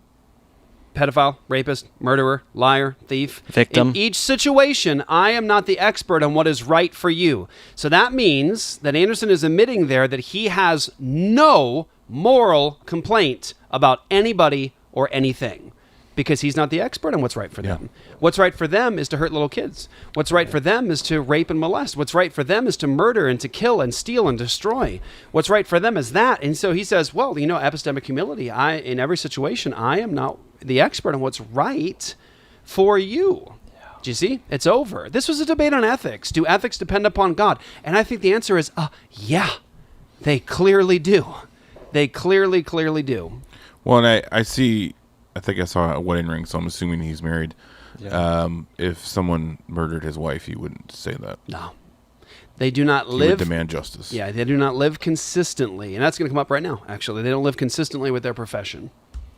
pedophile, rapist, murderer, liar, thief, victim. In each situation, I am not the expert on what is right for you. So that means that Anderson is admitting there that he has no moral complaint about anybody or anything, because he's not the expert on what's right for them. What's right for them is to hurt little kids. What's right for them is to rape and molest. What's right for them is to murder and to kill and steal and destroy. What's right for them is that. And so he says, well, epistemic humility, in every situation, I am not the expert on what's right for you. Do you see? It's over. This was a debate on ethics. Do ethics depend upon God? And I think the answer is, yeah, they clearly do. They clearly do. Well, and I think I saw a wedding ring, so I'm assuming he's married. Yeah. If someone murdered his wife, he wouldn't say that. No. They do not He live... would demand justice. Yeah, they do not live consistently. And that's going to come up right now, actually. They don't live consistently with their profession.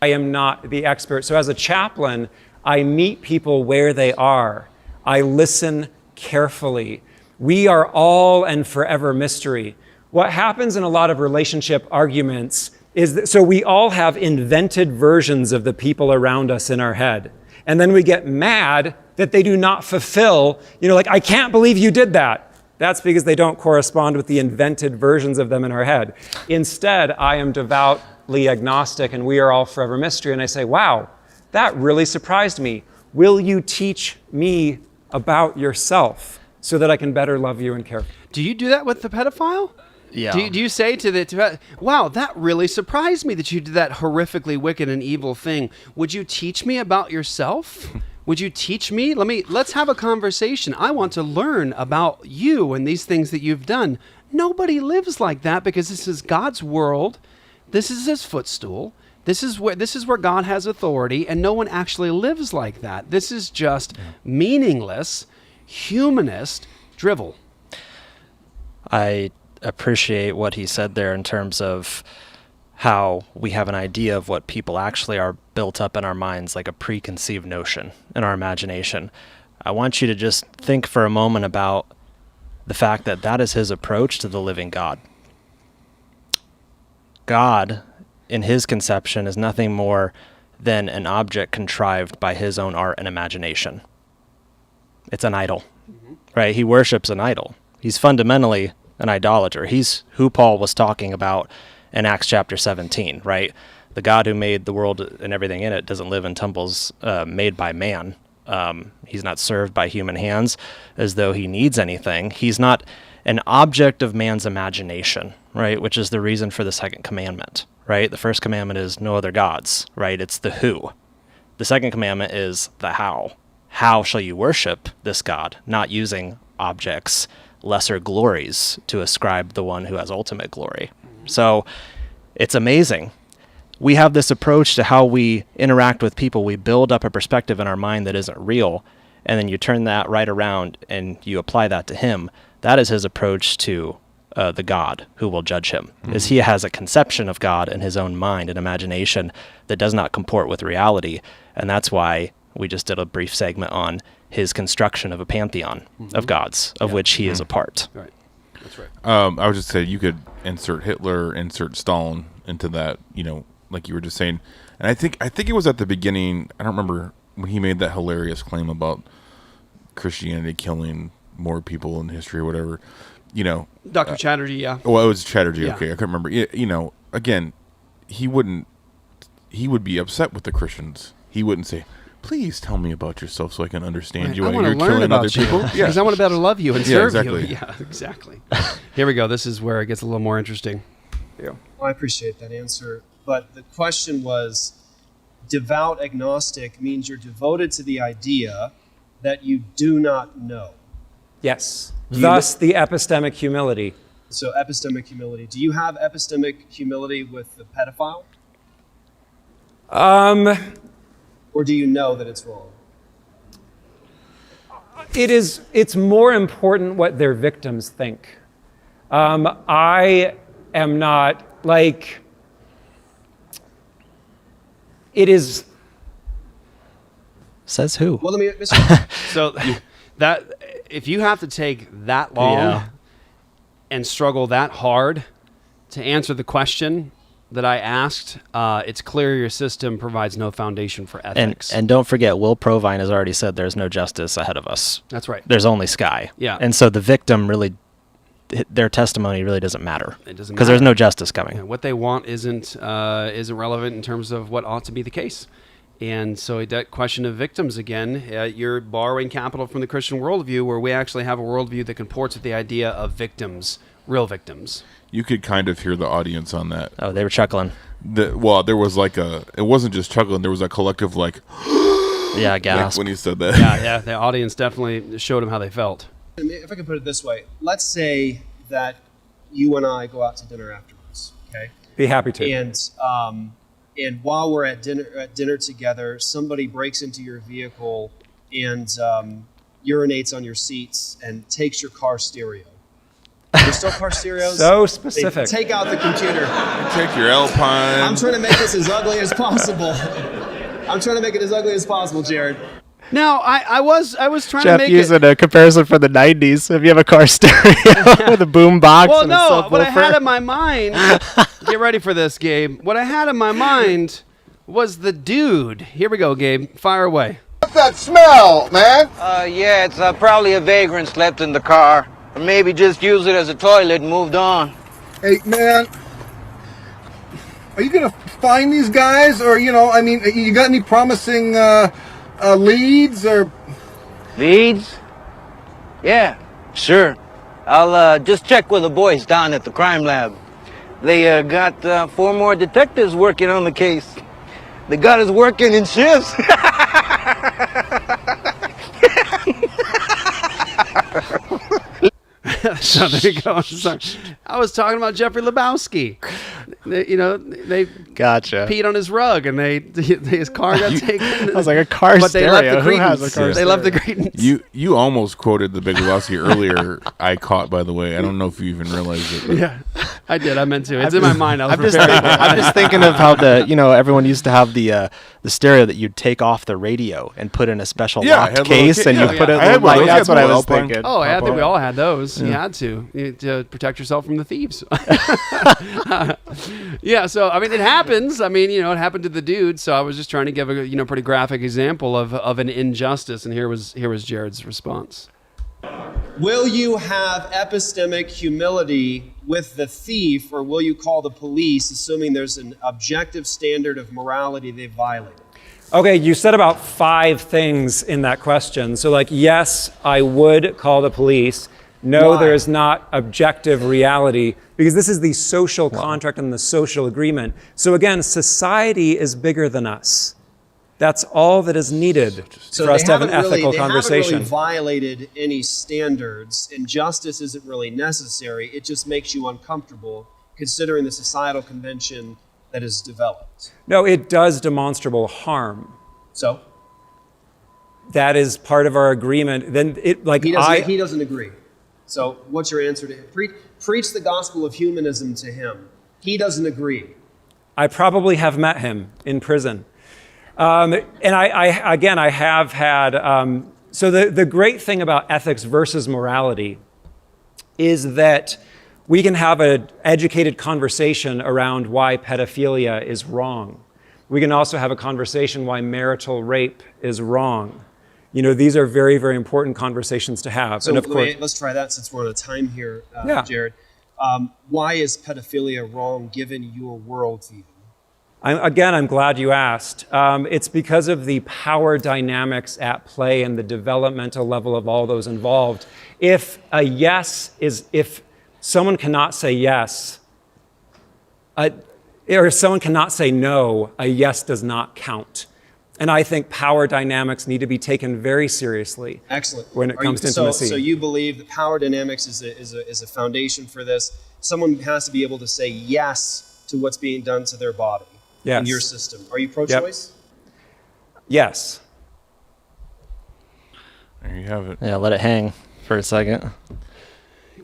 I am not the expert. So as a chaplain, I meet people where they are. I listen carefully. We are all and forever mystery. What happens in a lot of relationship arguments is that, so we all have invented versions of the people around us in our head. And then we get mad that they do not fulfill, I can't believe you did that. That's because they don't correspond with the invented versions of them in our head. Instead, I am devoutly agnostic and we are all forever mystery. And I say, wow, that really surprised me. Will you teach me about yourself so that I can better love you and care for you? Do you do that with the pedophile? Yeah. Do you say wow, that really surprised me that you did that horrifically wicked and evil thing. Would you teach me about yourself? Would you teach me? Let's have a conversation. I want to learn about you and these things that you've done. Nobody lives like that because this is God's world. This is his footstool. This is where God has authority, and no one actually lives like that. This is just meaningless, humanist drivel. I appreciate what he said there in terms of how we have an idea of what people actually are built up in our minds, like a preconceived notion in our imagination. I want you to just think for a moment about the fact that that is his approach to the living God. God, in his conception, is nothing more than an object contrived by his own art and imagination. It's an idol, right? He worships an idol. He's fundamentally an idolater. He's who Paul was talking about in Acts chapter 17, right? The God who made the world and everything in it doesn't live in temples made by man. He's not served by human hands as though he needs anything. He's not an object of man's imagination, right? Which is the reason for the second commandment, right? The first commandment is no other gods, right? It's the who. The second commandment is the how. How shall you worship this God? Not using objects, lesser glories to ascribe the one who has ultimate glory. So it's amazing. We have this approach to how we interact with people. We build up a perspective in our mind that isn't real, and then you turn that right around and you apply that to him. That is his approach to the God who will judge him, is he has a conception of God in his own mind and imagination that does not comport with reality, and that's why we just did a brief segment on his construction of a pantheon of gods, of which he is a part. Right. That's right. I would just say you could insert Hitler, insert Stalin into that, like you were just saying. And I think it was at the beginning, I don't remember, when he made that hilarious claim about Christianity killing more people in history or whatever, Dr. Chatterjee, yeah. Well, it was Chatterjee, Yeah. okay. I couldn't remember. Again, he would be upset with the Christians. He wouldn't say, please tell me about yourself so I can understand you. I want to You're learn killing about other people. you because I want to better love you and serve exactly. you. Yeah, exactly. Here we go. This is where it gets a little more interesting. Yeah. Well, I appreciate that answer. But the question was, devout agnostic means you're devoted to the idea that you do not know. Yes. Thus, the epistemic humility. So epistemic humility. Do you have epistemic humility with the pedophile? Or do you know that it's wrong? It's more important what their victims think. I am not like, it is. Says who? Well, let me. So that if you have to take that long and struggle that hard to answer the question that I asked, it's clear your system provides no foundation for ethics. And don't forget, Will Provine has already said there's no justice ahead of us. That's right. There's only sky. Yeah. And so the victim really, their testimony really doesn't matter. It doesn't because there's no justice coming. Yeah, what they want isn't relevant in terms of what ought to be the case. And so that question of victims again, you're borrowing capital from the Christian worldview, where we actually have a worldview that comports with the idea of victims, real victims. You could kind of hear the audience on that. Oh, they were chuckling. There was it wasn't just chuckling, there was a collective yeah, gasp. when he said that. Yeah, the audience definitely showed them how they felt. If I could put it this way, let's say that you and I go out to dinner afterwards, okay? Be happy to. And while we're at dinner together, somebody breaks into your vehicle and urinates on your seats and takes your car stereo. There's still car stereos? So specific. Take out the computer. Take your Alpine. I'm trying to make this as ugly as possible. Jared. Now, I was trying Jeff to make using a comparison from the 90s. If you have a car stereo with a boom box Well, and a no, subwoofer. what I had in my mind, get ready for this, Gabe. What I had in my mind was the dude. Here we go, Gabe. Fire away. What's that smell, man? Yeah, it's probably a vagrant slept in the car. Or maybe just used it as a toilet and moved on. Hey, man, are you gonna find these guys, or you got any promising leads or? Leads? Yeah, sure. I'll just check with the boys down at the crime lab. They got 4 more detectives working on the case. They got us working in shifts. So there you go. Sorry. I was talking about Jeffrey Lebowski. They gotcha. peed on his rug and his car got taken. I was like, a car but stereo. They left the Who has a Cretans. car They left the Cretans. You almost quoted the Big Lebowski earlier. I caught, by the way. I don't know if you even realized it. But. Yeah, I did. I meant to. It's in my mind. I'm just thinking of how everyone used to have the stereo that you'd take off the radio and put in a special locked case, and you put it. That's what I was thinking. Oh, I think we all had those. You had to protect yourself from the thieves. Yeah, so I mean, it happens. I mean, it happened to the dude. So I was just trying to give a pretty graphic example of an injustice, and here was Jared's response. Will you have epistemic humility with the thief, or will you call the police, assuming there's an objective standard of morality they violated? Okay, you said about 5 things in that question. So like, yes, I would call the police. No, Why? there is not objective reality, because this is the social contract and the social agreement. So again, society is bigger than us. That's all that is needed for us to have an ethical conversation. They haven't really violated any standards, and justice isn't really necessary. It just makes you uncomfortable considering the societal convention that is developed. No, it does demonstrable harm. So? That is part of our agreement. Then it He doesn't agree. So what's your answer to him? Preach the gospel of humanism to him. He doesn't agree. I probably have met him in prison. And I have had, so the great thing about ethics versus morality is that we can have an educated conversation around why pedophilia is wrong. We can also have a conversation why marital rape is wrong. You know, these are very, very important conversations to have. So and of course, let's try that since we're on a time here, Yeah. Jared. Why is pedophilia wrong given your worldview? I'm glad you asked. It's because of the power dynamics at play and the developmental level of all those involved. If someone cannot say yes, or if someone cannot say no, a yes does not count. And I think power dynamics need to be taken very seriously. Excellent. When it comes to intimacy. So you believe that power dynamics is a foundation for this. Someone has to be able to say yes to what's being done to their body in Yes. your system. Are you pro-choice? Yes. There you have it. Yeah, let it hang for a second.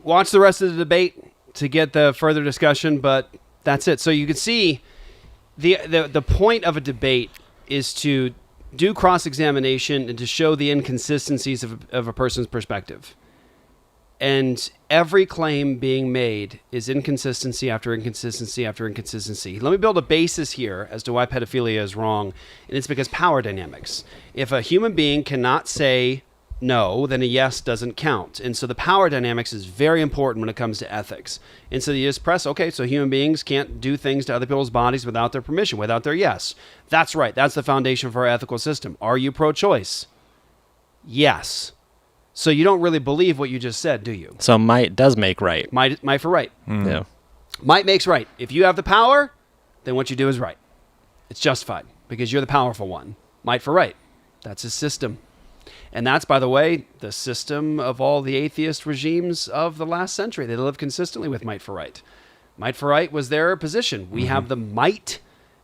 Watch the rest of the debate to get the further discussion, but that's it. So you can see the point of a debate is to do cross-examination and to show the inconsistencies of a person's perspective. And every claim being made is inconsistency after inconsistency after inconsistency. Let me build a basis here as to why pedophilia is wrong, and it's because power dynamics. If a human being cannot say no, then a yes doesn't count. And so the power dynamics is very important when it comes to ethics. And so you just press, okay, so human beings can't do things to other people's bodies without their permission, without their yes. That's right. That's the foundation for our ethical system. Are you pro-choice? Yes. So you don't really believe what you just said, do you? So might does make right. Might for right. Yeah. Might makes right. If you have the power, then what you do is right. It's justified because you're the powerful one. Might for right. That's his system. And that's, by the way, the system of all the atheist regimes of the last century. They live consistently with might for right. Might for right was their position. We have the might,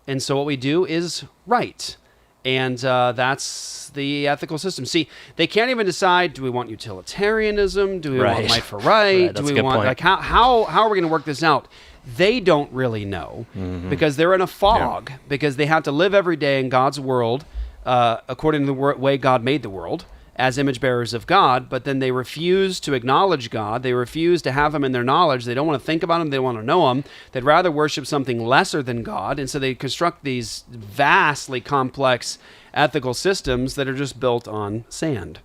and so what we do is right. And that's the ethical system. See, they can't even decide, do we want utilitarianism? Do we want might for right? Do we want, like, how are we going to work this out? They don't really know because they're in a fog because they have to live every day in God's world according to the way God made the world as image bearers of God, but then they refuse to acknowledge God. They refuse to have him in their knowledge. They don't want to think about him. They don't want to know him. They'd rather worship something lesser than God. And so they construct these vastly complex ethical systems that are just built on sand.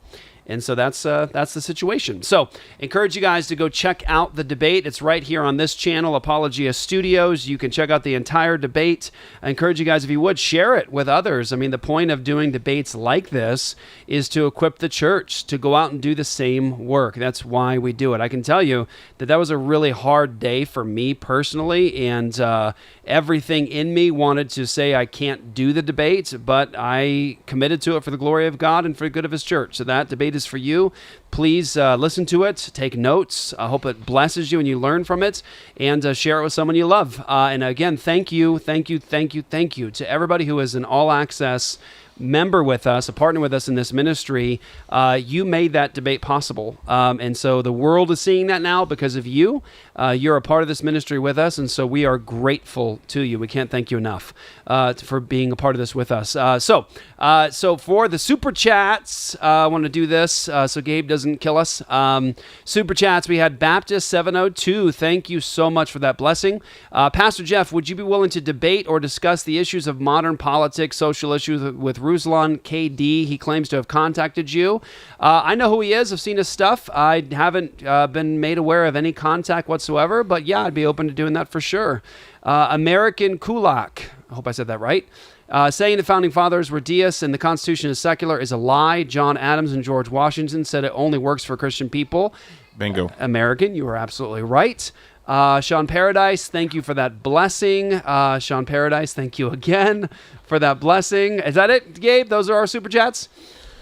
And so that's the situation. So encourage you guys to go check out the debate. It's right here on this channel, Apologia Studios. You can check out the entire debate. I encourage you guys, if you would, share it with others. I mean, the point of doing debates like this is to equip the church to go out and do the same work. That's why we do it. I can tell you that was a really hard day for me personally, and everything in me wanted to say I can't do the debate, but I committed to it for the glory of God and for the good of his church. So that debate is for you. Please listen to it, take notes. I hope it blesses you and you learn from it, and share it with someone you love. And again, thank you to everybody who is an all-access member with us, a partner with us in this ministry. You made that debate possible. And so the world is seeing that now because of you. You're a part of this ministry with us, and so we are grateful to you. We can't thank you enough for being a part of this with us. So for the Super Chats, I want to do this so Gabe doesn't kill us. Super Chats, we had Baptist 702. Thank you so much for that blessing. Pastor Jeff, would you be willing to debate or discuss the issues of modern politics, social issues with Ruslan KD? He claims to have contacted you. I know who he is. I've seen his stuff. I haven't been made aware of any contact whatsoever, but yeah, I'd be open to doing that for sure. American Kulak, I hope I said that right. Saying the Founding Fathers were deists and the Constitution is secular is a lie. John Adams and George Washington said it only works for Christian people. Bingo. American, you are absolutely right. Sean Paradise, thank you for that blessing. Sean Paradise, thank you again for that blessing. Is that it, Gabe? Those are our super chats?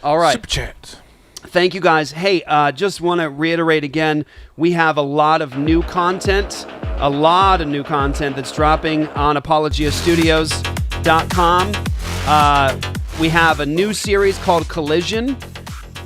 All right. Super chat. Thank you, guys. Hey, just want to reiterate again, we have a lot of new content that's dropping on apologiastudios.com. We have a new series called Cohesion,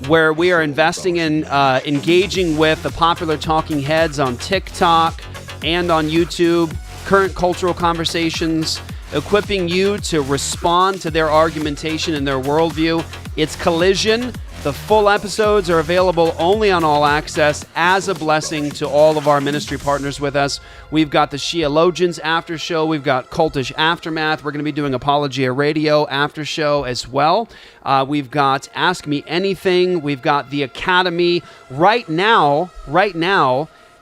where we are investing in engaging with the popular talking heads on TikTok and on YouTube, current cultural conversations, equipping you to respond to their argumentation and their worldview. It's Cohesion. The full episodes are available only on All Access as a blessing to all of our ministry partners with us. We've got the Sheologians after show. We've got Cultish Aftermath. We're going to be doing Apologia Radio after show as well. We've got Ask Me Anything. We've got the Academy. Right now,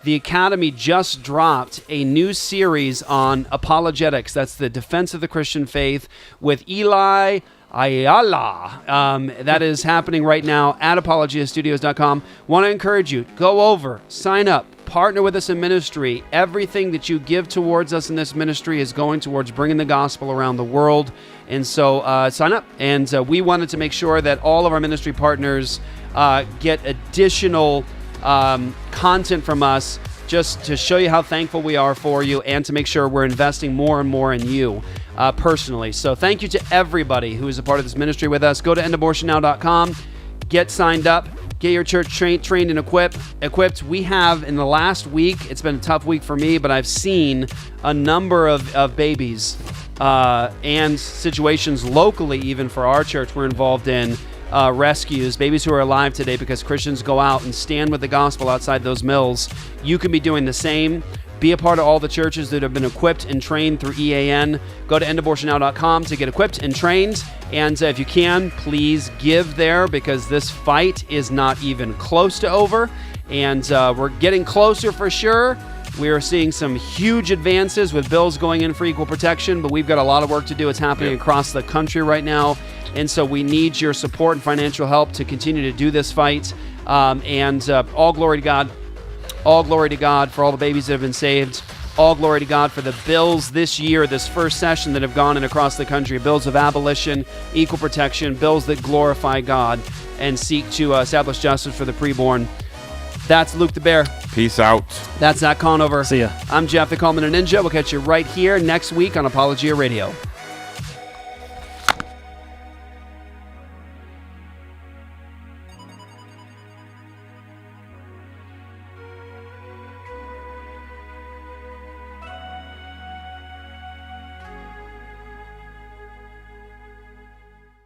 the Academy just dropped a new series on apologetics. That's the defense of the Christian faith with Eli Ayala. That is happening right now at apologiastudios.com. Want to encourage you, go over, sign up, partner with us in ministry. Everything that you give towards us in this ministry is going towards bringing the gospel around the world. And so sign up. And we wanted to make sure that all of our ministry partners get additional content from us, just to show you how thankful we are for you and to make sure we're investing more and more in you personally. So thank you to everybody who is a part of this ministry with us. Go to endabortionnow.com, get signed up, get your church trained and equipped. We have, in the last week, it's been a tough week for me, but I've seen a number of babies and situations locally, even for our church, we're involved in rescues, babies who are alive today because Christians go out and stand with the gospel outside those mills. You can be doing the same. Be a part of all the churches that have been equipped and trained through EAN. Go to endabortionnow.com to get equipped and trained. And if you can, please give there, because this fight is not even close to over. And we're getting closer for sure. We are seeing some huge advances with bills going in for equal protection, but we've got a lot of work to do. It's happening across the country right now. And so we need your support and financial help to continue to do this fight. All glory to God. All glory to God for all the babies that have been saved. All glory to God for the bills this year, this first session, that have gone in across the country. Bills of abolition, equal protection, bills that glorify God and seek to establish justice for the preborn. That's Luke the Bear. Peace out. That's Zach Conover. See ya. I'm Jeff the Coleman Ninja. We'll catch you right here next week on Apologia Radio.